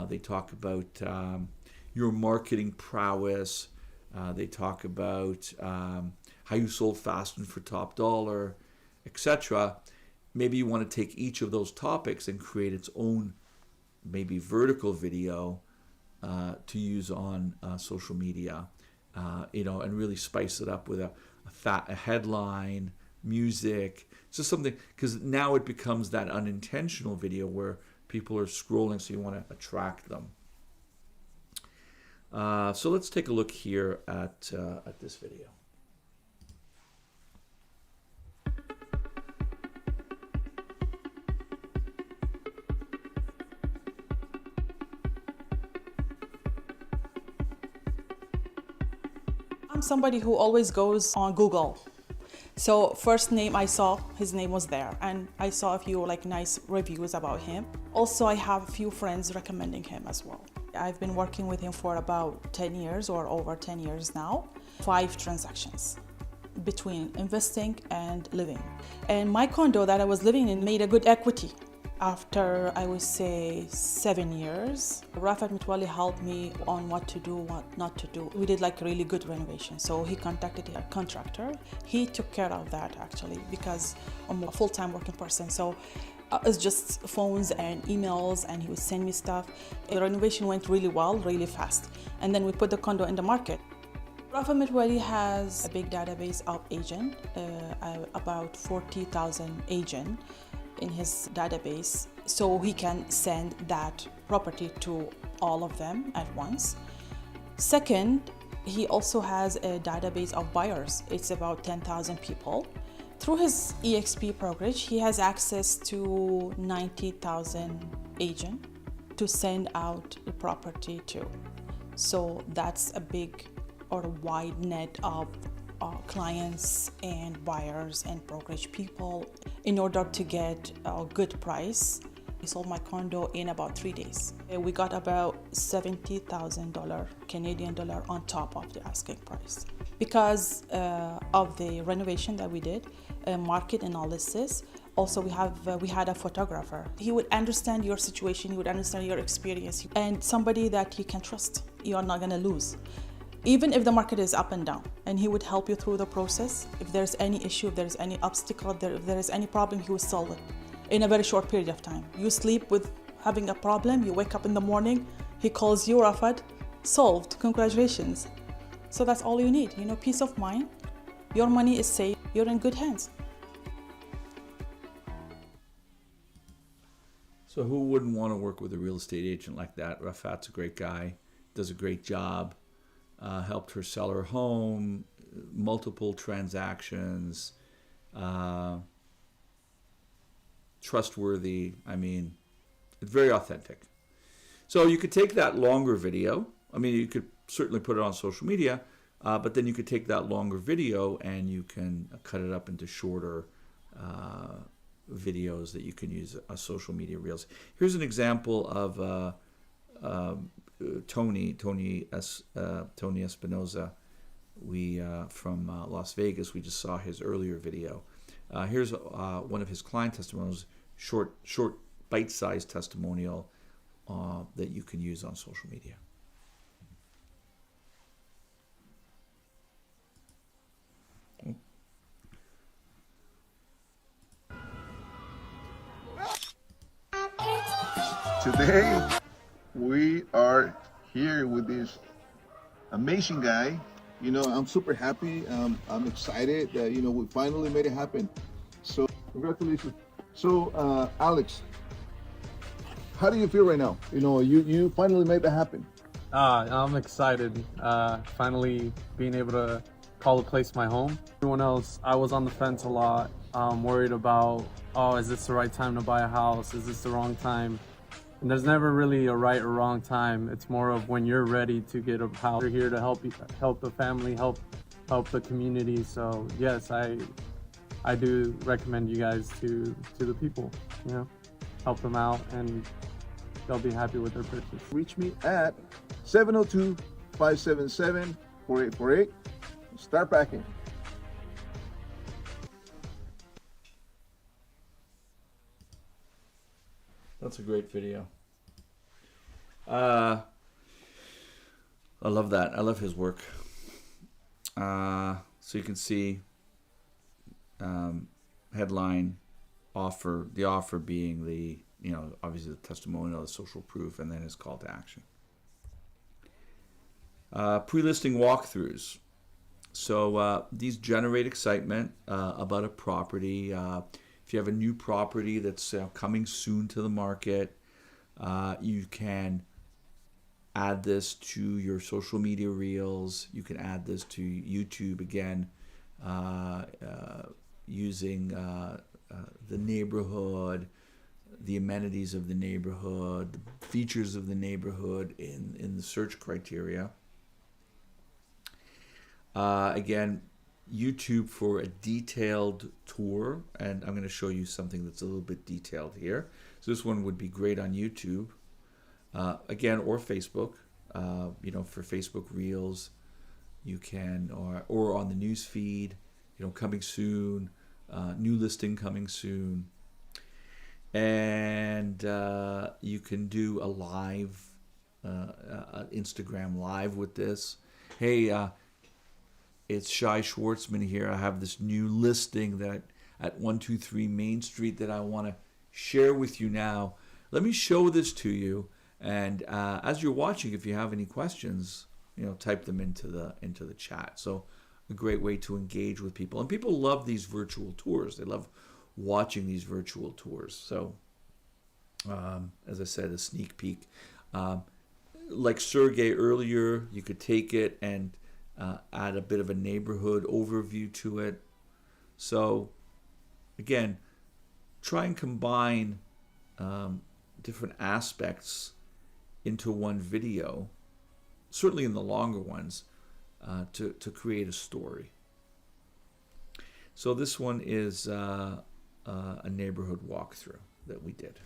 they talk about your marketing prowess, they talk about how you sold fast and for top dollar, etc. Maybe you want to take each of those topics and create its own maybe vertical video to use on social media, and really spice it up with a headline, music, just something, because now it becomes that unintentional video where people are scrolling, so you want to attract them. So let's take a look here at this video. I'm somebody who always goes on Google. So first name I saw, his name was there, and I saw a few nice reviews about him. Also, I have a few friends recommending him as well. I've been working with him for about 10 years or over 10 years now. 5 transactions between investing and living. And my condo that I was living in made a good equity. After, I would say, 7 years, Rafat Mitwali helped me on what to do, what not to do. We did really good renovation. So he contacted a contractor. He took care of that actually, because I'm a full-time working person. So it's just phones and emails, and he would send me stuff. The renovation went really well, really fast. And then we put the condo in the market. Rafat Mitwali has a big database of agents, about 40,000 agents in his database, so he can send that property to all of them at once. Second, he also has a database of buyers. It's about 10,000 people. Through his EXP program, he has access to 90,000 agents to send out the property to. So that's a big or a wide net of clients and buyers and brokerage people in order to get a good price. I sold my condo in about 3 days. We got about $70,000 Canadian dollar on top of the asking price. Because of the renovation that we did, market analysis, Also, we had a photographer. He would understand your situation, he would understand your experience, and somebody that you can trust. You are not gonna lose. Even if the market is up and down, and he would help you through the process. If there's any issue, if there's any obstacle, if there is any problem, he will solve it in a very short period of time. You sleep with having a problem, you wake up in the morning, he calls you, Rafat, solved, congratulations. So that's all you need, peace of mind. Your money is safe, you're in good hands. So who wouldn't want to work with a real estate agent like that? Rafat's a great guy, does a great job. Helped her sell her home, multiple transactions, trustworthy. I mean, it's very authentic. So you could take that longer video. I mean, you could certainly put it on social media, but then you could take that longer video and you can cut it up into shorter videos that you can use as social media reels. Here's an example of Tony Espinoza, from Las Vegas. We just saw his earlier video. Here's one of his client testimonials, short bite-sized testimonial that you can use on social media. Today, we are here with this amazing guy. I'm super happy. I'm excited that, we finally made it happen. So, congratulations. So, Alex, how do you feel right now? You finally made that happen. I'm excited. Finally being able to call the place my home. Everyone else, I was on the fence a lot. Worried about, is this the right time to buy a house? Is this the wrong time? And there's never really a right or wrong time. It's more of when you're ready to get a house. We're here to help the family, help the community. So yes, I do recommend you guys to the people. Help them out, and they'll be happy with their purchase. Reach me at 702-577-4848. Start packing. That's a great video. I love that. I love his work. So you can see headline, offer, the offer being the, obviously the testimonial, the social proof, and then his call to action. Pre-listing walkthroughs. So these generate excitement about a property. If you have a new property that's coming soon to the market, you can add this to your social media reels. You can add this to YouTube again, using the neighborhood, the amenities of the neighborhood, the features of the neighborhood in the search criteria. Again, YouTube for a detailed tour, and I'm going to show you something that's a little bit detailed here. So this one would be great on YouTube, again, or Facebook. For Facebook Reels, you can, or on the news feed, coming soon, new listing coming soon, and you can do a live, Instagram live with this. Hey. It's Shai Schwartzman here. I have this new listing that at 123 Main Street that I want to share with you now. Let me show this to you, and as you're watching, if you have any questions, type them into the chat. So a great way to engage with people, and people love these virtual tours. They love watching these virtual tours. So as I said, a sneak peek. Like Sergey earlier, you could take it and add a bit of a neighborhood overview to it. So again, try and combine different aspects into one video, certainly in the longer ones, to create a story. So this one is a neighborhood walkthrough that we did.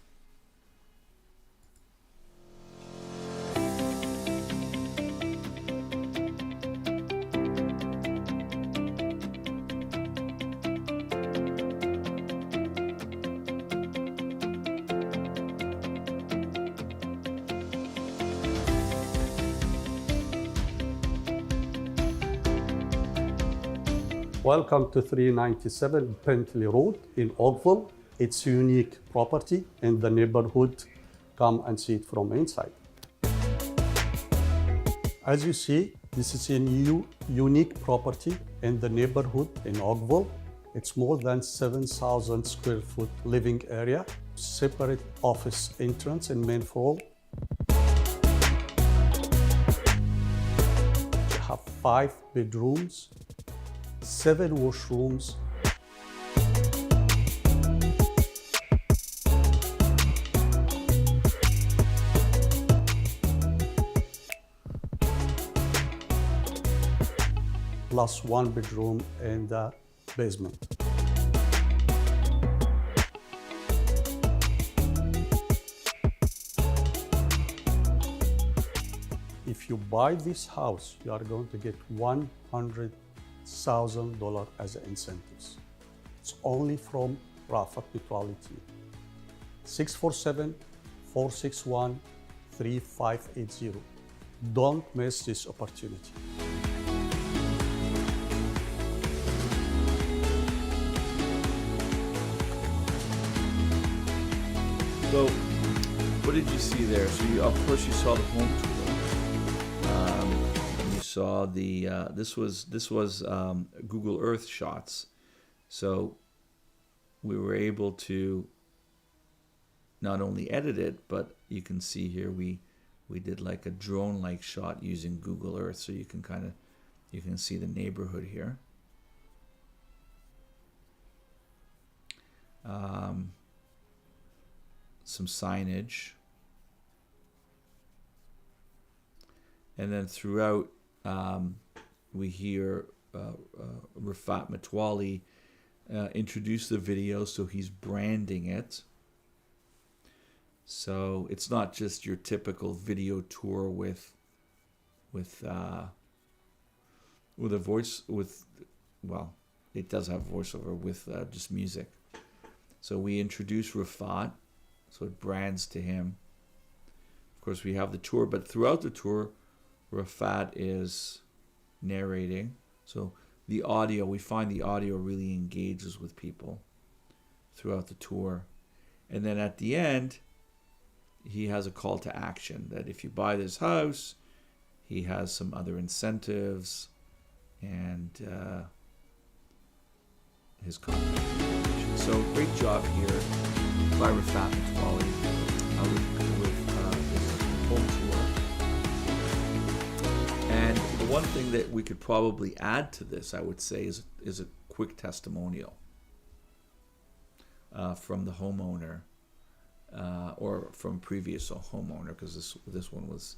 Welcome to 397 Bentley Road in Oakville. It's a unique property in the neighborhood. Come and see it from inside. As you see, this is a new unique property in the neighborhood in Oakville. It's more than 7,000 square foot living area, separate office entrance and main floor. You have 5 bedrooms, 7 washrooms. Plus 1 bedroom in the basement. If you buy this house, you are going to get $100,000 as incentives. It's only from Rafat Mutuality. 647-461-3580. Don't miss this opportunity. So, what did you see there? So, of course, you saw the home tour. You saw the this was Google Earth shots. So, we were able to not only edit it, but you can see here we did like a drone-like shot using Google Earth, so you can see the neighborhood here. Some signage, and then throughout we hear Rafat Matwali introduce the video, so he's branding it. So it's not just your typical video tour with a voice well, it does have voiceover with just music. So we introduce Rafat. So it brands to him. Of course, we have the tour, but throughout the tour, Rafat is narrating. So the audio, we find the audio really engages with people throughout the tour. And then at the end, he has a call to action that if you buy this house, he has some other incentives and his contact information. So great job here by Rafat Matwali with this home tour. And the one thing that we could probably add to this, I would say, is a quick testimonial from the homeowner or from previous homeowner, because this one was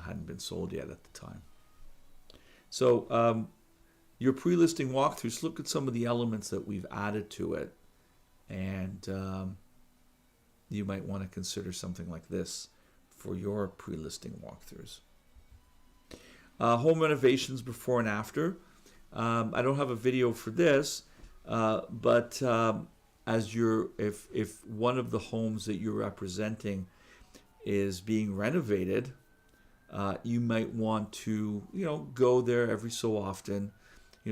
hadn't been sold yet at the time. So your pre-listing walkthroughs, look at some of the elements that we've added to it, and you might want to consider something like this for your pre-listing walkthroughs. Home renovations before and after. I don't have a video for this, but if one of the homes that you're representing is being renovated, you might want to go there every so often.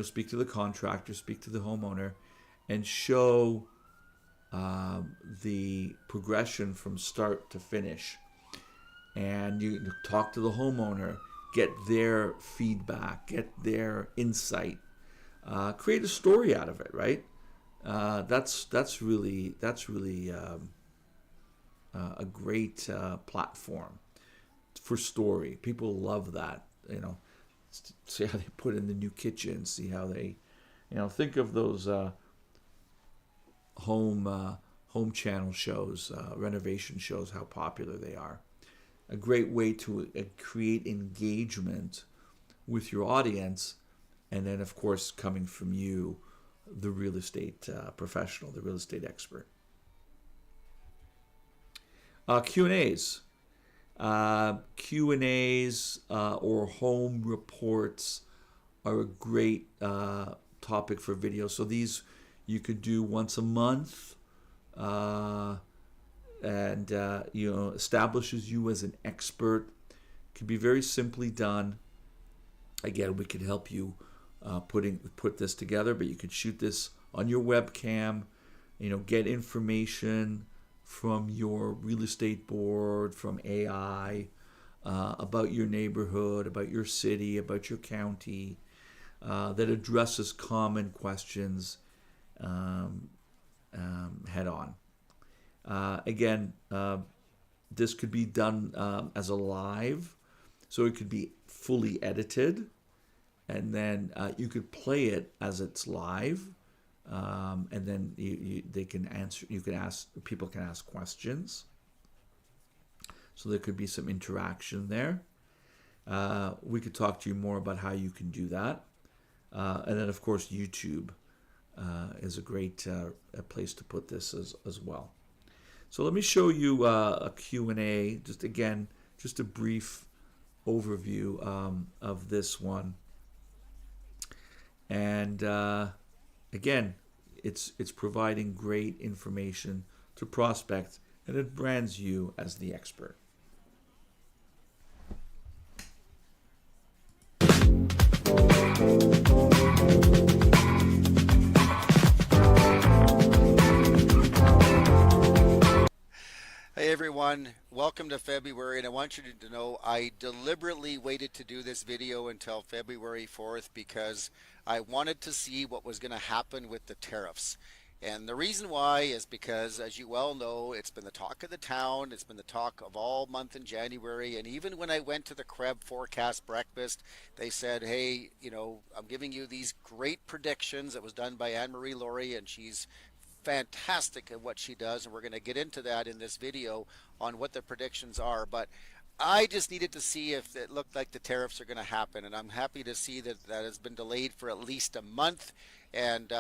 Speak to the contractor, speak to the homeowner, and show the progression from start to finish. And you talk to the homeowner, get their feedback, get their insight, create a story out of it, right? That's really a great platform for story. People love that, see how they put in the new kitchen, see how they, think of those home channel shows, renovation shows, how popular they are. A great way to create engagement with your audience, and then of course coming from you, the real estate professional, the real estate expert. Q&As. Q&As or home reports are a great topic for video. So these you could do once a month, and establishes you as an expert. Can be very simply done. Again, we can help you put this together, but you could shoot this on your webcam, get information from your real estate board, from AI, about your neighborhood, about your city, about your county, that addresses common questions head on. Again, this could be done as a live, so it could be fully edited, and then you could play it as it's live, and then they can answer. People can ask questions, so there could be some interaction there. We could talk to you more about how you can do that, and then of course YouTube is a great a place to put this as well. So let me show you a Q&A, just a brief overview of this one. And again, it's providing great information to prospects, and it brands you as the expert. Hey everyone, welcome to February, and I want you to know I deliberately waited to do this video until February 4th because I wanted to see what was going to happen with the tariffs. And the reason why is because, as you well know, it's been the talk of the town, it's been the talk of all month in January, and even when I went to the CREB forecast breakfast, they said, hey, I'm giving you these great predictions. It was done by Anne-Marie Laurie, and she's fantastic at what she does, and we're going to get into that in this video on what the predictions are. But I just needed to see if it looked like the tariffs are going to happen, and I'm happy to see that that has been delayed for at least a month, and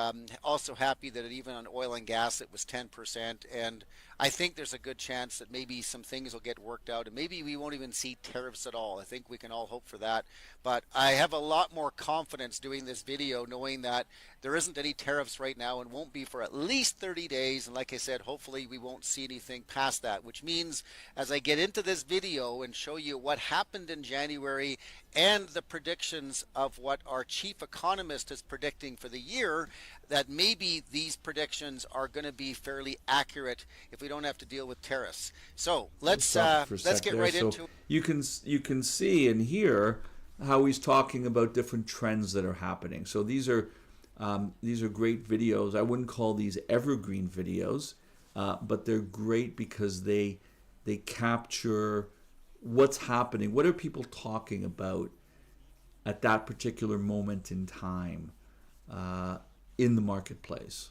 also happy that even on oil and gas it was 10%, and I think there's a good chance that maybe some things will get worked out and maybe we won't even see tariffs at all. I think we can all hope for that, but I have a lot more confidence doing this video knowing that there isn't any tariffs right now and won't be for at least 30 days, and like I said, hopefully we won't see anything past that, which means as I get into this video and show you what happened in January and the predictions of what our chief economist is predicting for the year, that maybe these predictions are going to be fairly accurate if we don't have to deal with tariffs. So let's get right into it. You can see and hear how he's talking about different trends that are happening. So these are great videos. I wouldn't call these evergreen videos, but they're great because they capture what's happening. What are people talking about at that particular moment in time in the marketplace?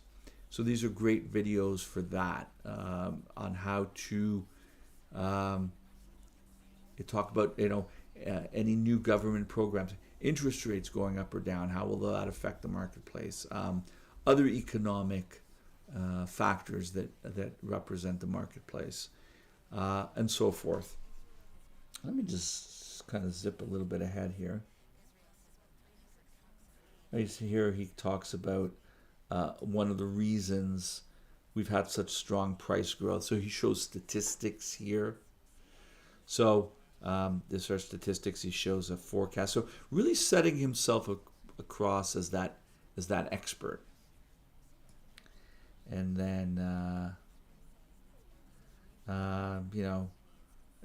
So these are great videos for that, on how to talk about any new government programs, interest rates going up or down, how will that affect the marketplace, other economic factors that represent the marketplace, and so forth. Let me just kind of zip a little bit ahead here. Here he talks about one of the reasons we've had such strong price growth. So he shows statistics here. So these are statistics. He shows a forecast. So really setting himself across as that expert. And then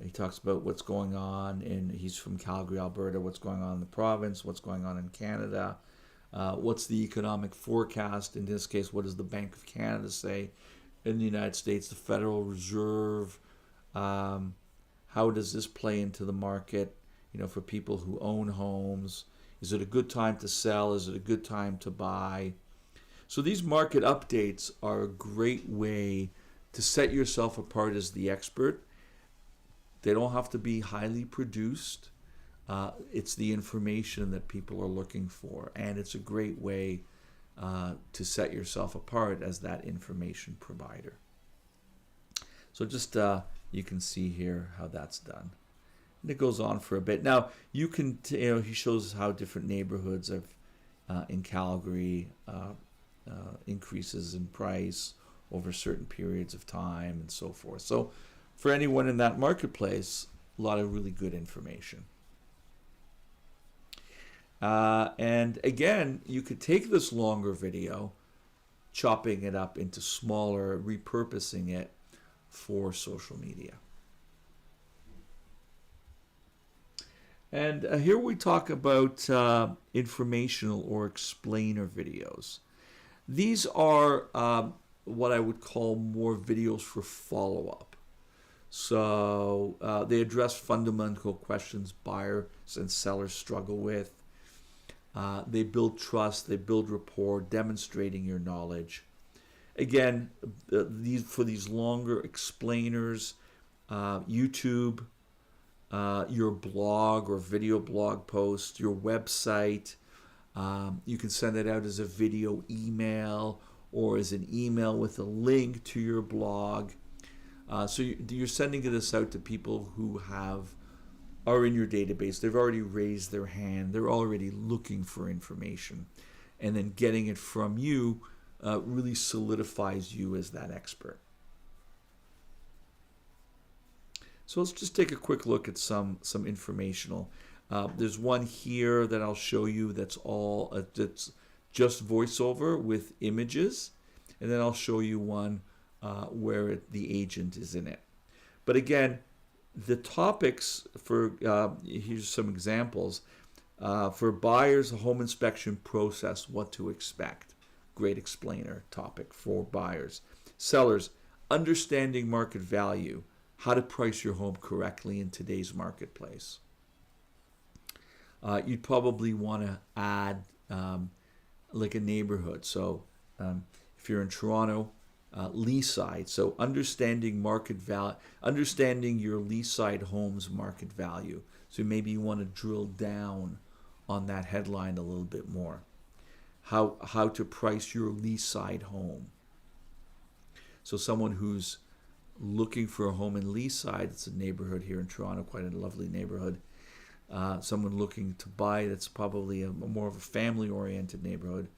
he talks about what's going on he's from Calgary, Alberta, what's going on in the province, what's going on in Canada, what's the economic forecast, in this case, what does the Bank of Canada say, in the United States, the Federal Reserve, how does this play into the market, for people who own homes, is it a good time to sell, is it a good time to buy? So these market updates are a great way to set yourself apart as the expert. They don't have to be highly produced. It's the information that people are looking for, and it's a great way to set yourself apart as that information provider. So just you can see here how that's done, and it goes on for a bit. Now you can, he shows how different neighborhoods have in Calgary increases in price over certain periods of time and so forth. So for anyone in that marketplace, a lot of really good information. And again, you could take this longer video, chopping it up into smaller, repurposing it for social media. And here we talk about informational or explainer videos. These are what I would call more videos for follow-up. So they address fundamental questions buyers and sellers struggle with. They build trust, they build rapport, demonstrating your knowledge. Again, for these longer explainers, YouTube, your blog or video blog post, your website. You can send it out as a video email or as an email with a link to your blog. So you're sending this out to people who are in your database. They've already raised their hand. They're already looking for information. And then getting it from you really solidifies you as that expert. So let's just take a quick look at some informational. There's one here that I'll show you that's that's just voiceover with images, and then I'll show you one where the agent is in it. But again, the topics for here's some examples. For buyers, the home inspection process, what to expect. Great explainer topic for buyers. Sellers, understanding market value. How to price your home correctly in today's marketplace. You'd probably want to add like a neighborhood. So if you're in Toronto, Leaside. So understanding market value, understanding your Leaside home's market value. So maybe you want to drill down on that headline a little bit more. How to price your Leaside home. So someone who's looking for a home in Leaside, it's a neighborhood here in Toronto, quite a lovely neighborhood. Someone looking to buy, that's probably more of a family-oriented neighborhood.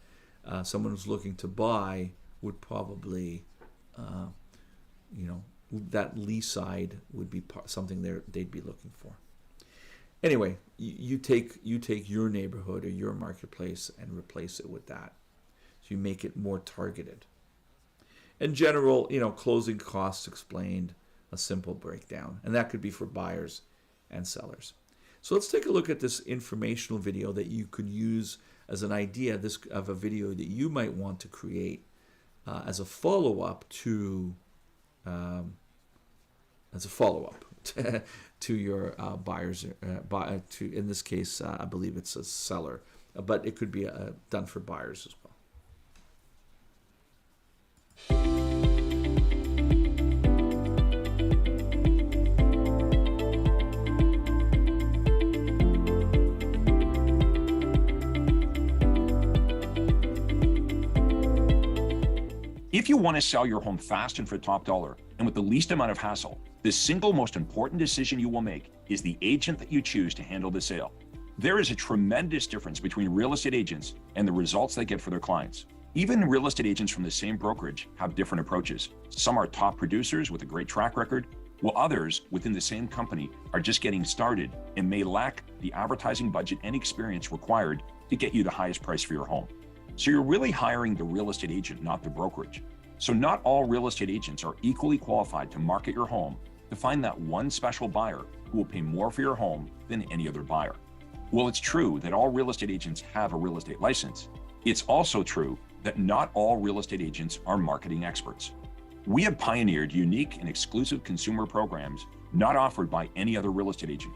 Someone who's looking to buy would probably, that Leaside would be something they'd be looking for. Anyway, you take your neighborhood or your marketplace and replace it with that. So you make it more targeted. In general, closing costs explained, a simple breakdown. And that could be for buyers and sellers. So let's take a look at this informational video that you could use as an idea of a video that you might want to create as a follow-up to to your buyers. In this case, I believe it's a seller, but it could be done for buyers as well. If you want to sell your home fast and for top dollar and with the least amount of hassle, the single most important decision you will make is the agent that you choose to handle the sale. There is a tremendous difference between real estate agents and the results they get for their clients. Even real estate agents from the same brokerage have different approaches. Some are top producers with a great track record, while others within the same company are just getting started and may lack the advertising budget and experience required to get you the highest price for your home. So you're really hiring the real estate agent, not the brokerage. So not all real estate agents are equally qualified to market your home to find that one special buyer who will pay more for your home than any other buyer. Well, it's true that all real estate agents have a real estate license. It's also true that not all real estate agents are marketing experts. We have pioneered unique and exclusive consumer programs not offered by any other real estate agent.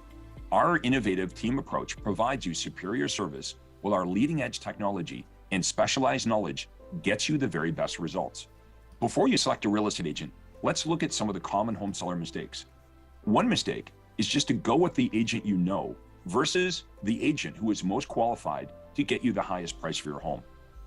Our innovative team approach provides you superior service, while our leading edge technology and specialized knowledge gets you the very best results. Before you select a real estate agent, let's look at some of the common home seller mistakes. One mistake is just to go with the agent you know versus the agent who is most qualified to get you the highest price for your home.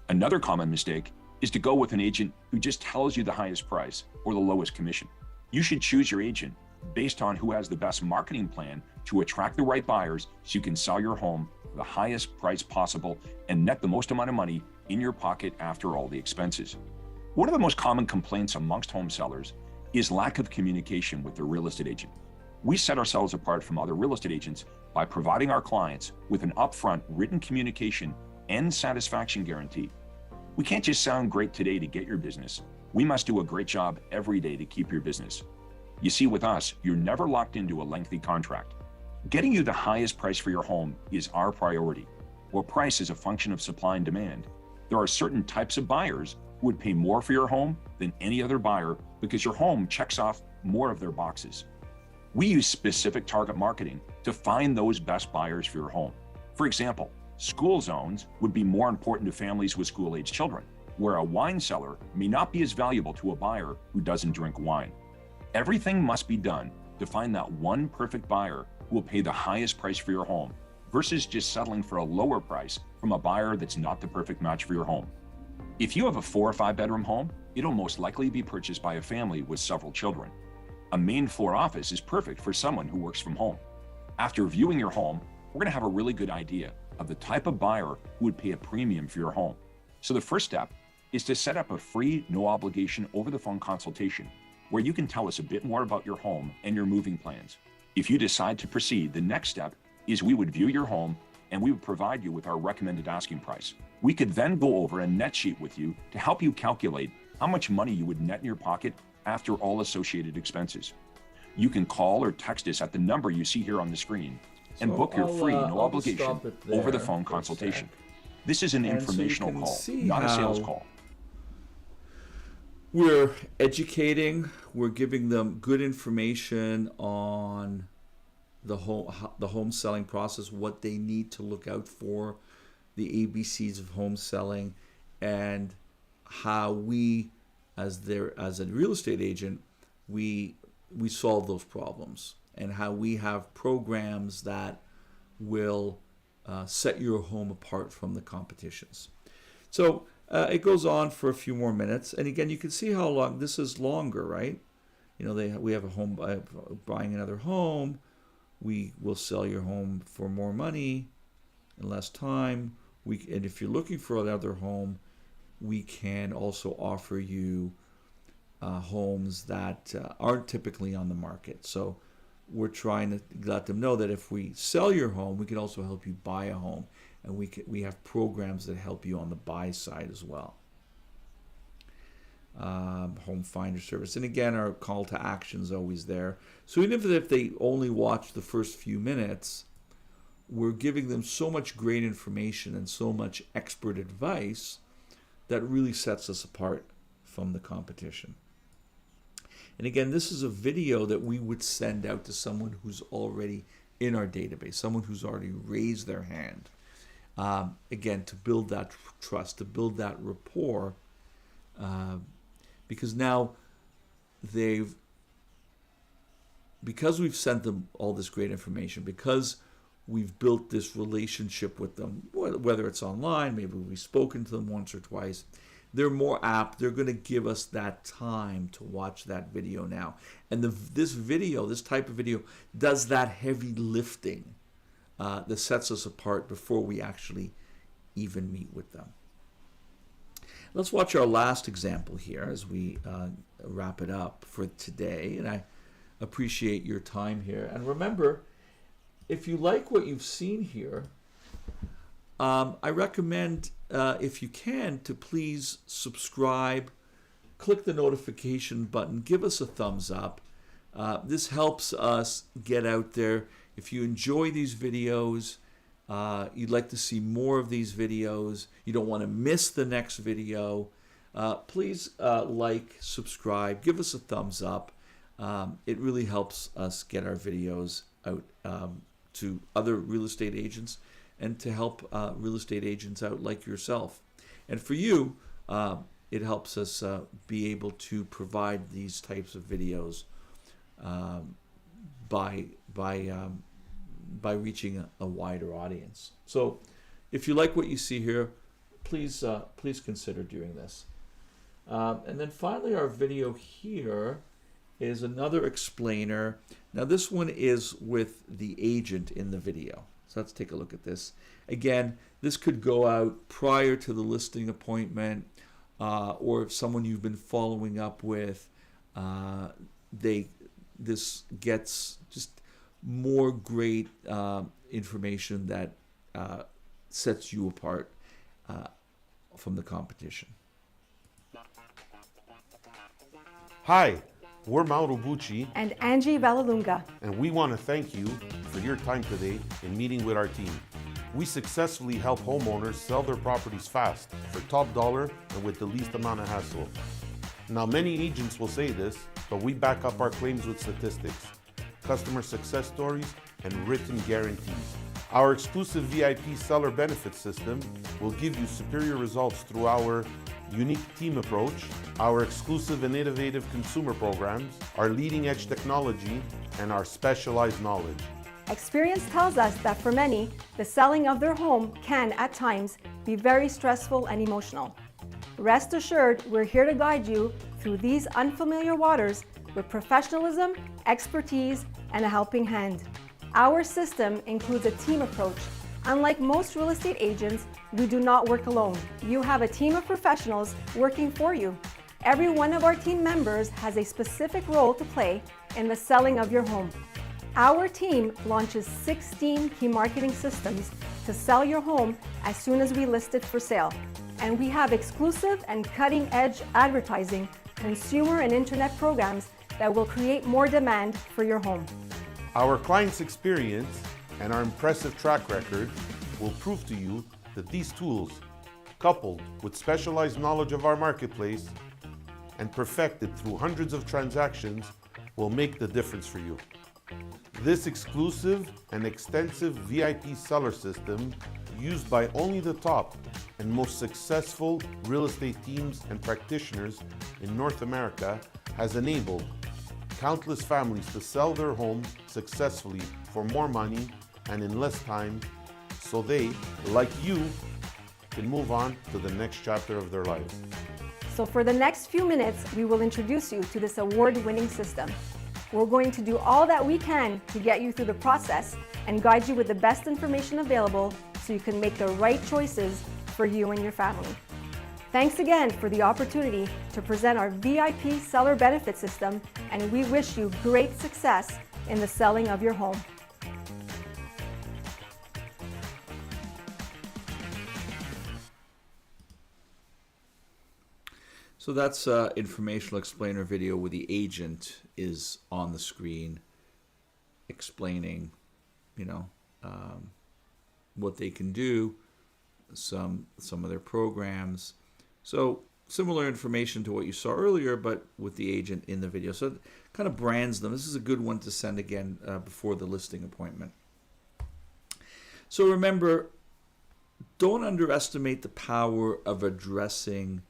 Another common mistake is to go with an agent who just tells you the highest price or the lowest commission. You should choose your agent based on who has the best marketing plan to attract the right buyers so you can sell your home for the highest price possible and net the most amount of money in your pocket after all the expenses. One of the most common complaints amongst home sellers is lack of communication with their real estate agent. We set ourselves apart from other real estate agents by providing our clients with an upfront written communication and satisfaction guarantee. We can't just sound great today to get your business. We must do a great job every day to keep your business. You see, with us, you're never locked into a lengthy contract. Getting you the highest price for your home is our priority. Well, price is a function of supply and demand. There are certain types of buyers who would pay more for your home than any other buyer because your home checks off more of their boxes. We use specific target marketing to find those best buyers for your home. For example, school zones would be more important to families with school-age children, where a wine cellar may not be as valuable to a buyer who doesn't drink wine. Everything must be done to find that one perfect buyer who will pay the highest price for your home versus just settling for a lower price from a buyer that's not the perfect match for your home. If you have a 4 or 5 bedroom home, it'll most likely be purchased by a family with several children. A main floor office is perfect for someone who works from home. After viewing your home, we're going to have a really good idea of the type of buyer who would pay a premium for your home. So the first step is to set up a free, no obligation over the phone consultation where you can tell us a bit more about your home and your moving plans. If you decide to proceed, the next step is we would view your home and we would provide you with our recommended asking price. We could then go over a net sheet with you to help you calculate how much money you would net in your pocket after all associated expenses. You can call or text us at the number you see here on the screen and So book your free, no I'll just obligation stop it over the there phone for a consultation. sec. This is an And so you informational can call, see not a sales how call. We're educating, we're giving them good information on the home selling process, what they need to look out for, the ABCs of home selling, and how we, as a real estate agent, we solve those problems, and how we have programs that will set your home apart from the competitions. So it goes on for a few more minutes, and again, you can see how long this is longer, right? You know, we have a home buying another home. We will sell your home for more money in less time. And if you're looking for another home, we can also offer you homes that aren't typically on the market. So we're trying to let them know that if we sell your home, we can also help you buy a home. And we have programs that help you on the buy side as well. Home finder service. And again, our call to action is always there. So even if they only watch the first few minutes, we're giving them so much great information and so much expert advice that really sets us apart from the competition. And again, this is a video that we would send out to someone who's already in our database, someone who's already raised their hand. Again, to build that trust, to build that rapport, because now because we've sent them all this great information, because we've built this relationship with them, whether it's online, maybe we've spoken to them once or twice, they're more apt, they're going to give us that time to watch that video now. And this type of video does that heavy lifting that sets us apart before we actually even meet with them. Let's watch our last example here as we wrap it up for today. And I appreciate your time here. And remember, if you like what you've seen here, I recommend, if you can, to please subscribe, click the notification button, give us a thumbs up. This helps us get out there. If you enjoy these videos, you'd like to see more of these videos, you don't want to miss the next video, please like, subscribe, give us a thumbs up. It really helps us get our videos out to other real estate agents and to help real estate agents out like yourself. And for you, it helps us be able to provide these types of videos by reaching a wider audience. So if you like what you see here, please consider doing this. And then finally, our video here is another explainer. Now this one is with the agent in the video. So let's take a look at this. Again, this could go out prior to the listing appointment, or if someone you've been following up with, this gets just more great information that sets you apart from the competition. Hi, we're Mauro Bucci and Angie Valalunga, and we want to thank you for your time today in meeting with our team. We successfully help homeowners sell their properties fast, for top dollar, and with the least amount of hassle. Now, many agents will say this, but we back up our claims with statistics, customer success stories, and written guarantees. Our exclusive VIP seller benefit system will give you superior results through our unique team approach, our exclusive and innovative consumer programs, our leading-edge technology, and our specialized knowledge. Experience tells us that for many, the selling of their home can, at times, be very stressful and emotional. Rest assured, we're here to guide you through these unfamiliar waters with professionalism, expertise, and a helping hand. Our system includes a team approach. Unlike most real estate agents, we do not work alone. You have a team of professionals working for you. Every one of our team members has a specific role to play in the selling of your home. Our team launches 16 key marketing systems to sell your home as soon as we list it for sale. And we have exclusive and cutting-edge advertising, consumer and internet programs that will create more demand for your home. Our clients' experience and our impressive track record will prove to you that these tools, coupled with specialized knowledge of our marketplace and perfected through hundreds of transactions, will make the difference for you. This exclusive and extensive VIP seller system, used by only the top and most successful real estate teams and practitioners in North America, has enabled countless families to sell their homes successfully for more money and in less time, so they, like you, can move on to the next chapter of their lives. So for the next few minutes, we will introduce you to this award-winning system. We're going to do all that we can to get you through the process and guide you with the best information available so you can make the right choices for you and your family. Thanks again for the opportunity to present our VIP seller benefit system, and we wish you great success in the selling of your home. So that's informational explainer video where the agent is on the screen explaining, what they can do, some of their programs. So similar information to what you saw earlier, but with the agent in the video. So it kind of brands them. This is a good one to send again before the listing appointment. So remember, don't underestimate the power of addressing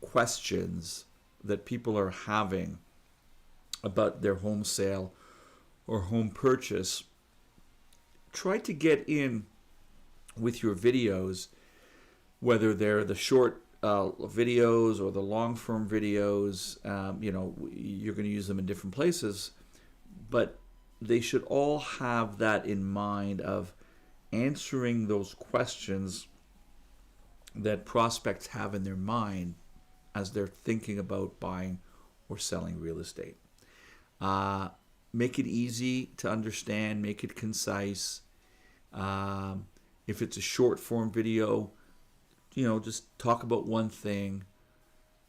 questions that people are having about their home sale or home purchase. Try to get in with your videos, whether they're the short videos or the long form videos. You're going to use them in different places, but they should all have that in mind of answering those questions that prospects have in their mind as they're thinking about buying or selling real estate. Make it easy to understand, make it concise. If it's a short form video, just talk about one thing.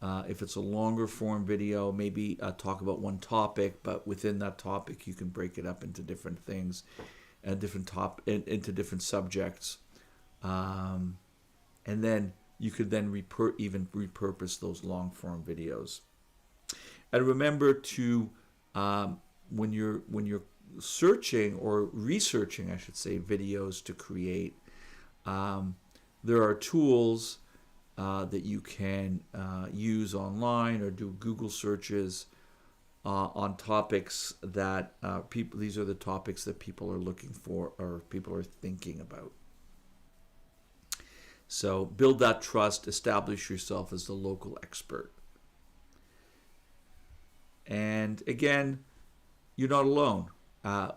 If it's a longer form video, maybe talk about one topic, but within that topic you can break it up into different things, into different subjects. And then you could then even repurpose those long form videos. And remember to when you're searching or researching, I should say, videos to create, there are tools that you can use online or do Google searches on topics that these are the topics that people are looking for or people are thinking about. So build that trust, establish yourself as the local expert. And again, you're not alone.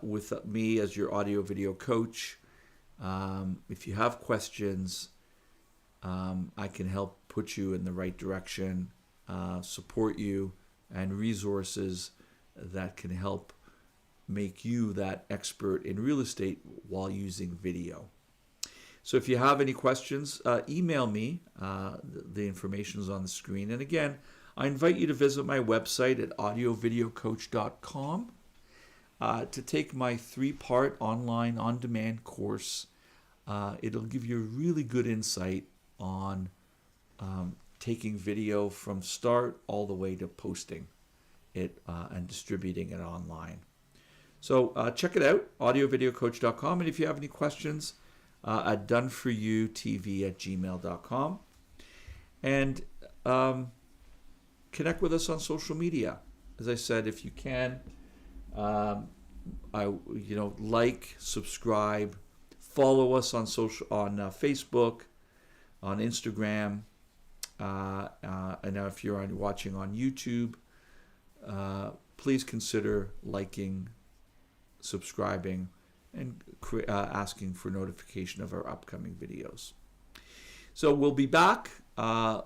With me as your audio video coach, if you have questions, I can help put you in the right direction, support you, and resources that can help make you that expert in real estate while using video. So if you have any questions, email me. The information is on the screen. And again, I invite you to visit my website at audiovideocoach.com to take my 3-part online on-demand course. It'll give you a really good insight on taking video from start all the way to posting it and distributing it online. So check it out, audiovideocoach.com. And if you have any questions, at doneforyoutv@gmail.com. And connect with us on social media. As I said, if you can, like, subscribe, follow us on Facebook, on Instagram, and now if you're watching on YouTube, please consider liking, subscribing, and asking for notification of our upcoming videos. So we'll be back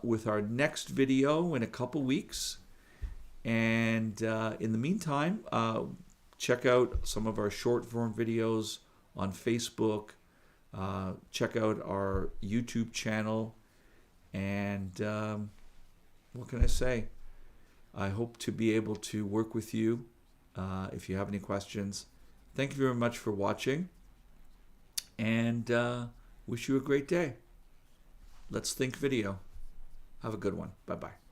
with our next video in a couple weeks. And in the meantime, check out some of our short form videos on Facebook. Check out our YouTube channel. And what can I say? I hope to be able to work with you if you have any questions. Thank you very much for watching, and wish you a great day. Let's think video. Have a good one. Bye-bye.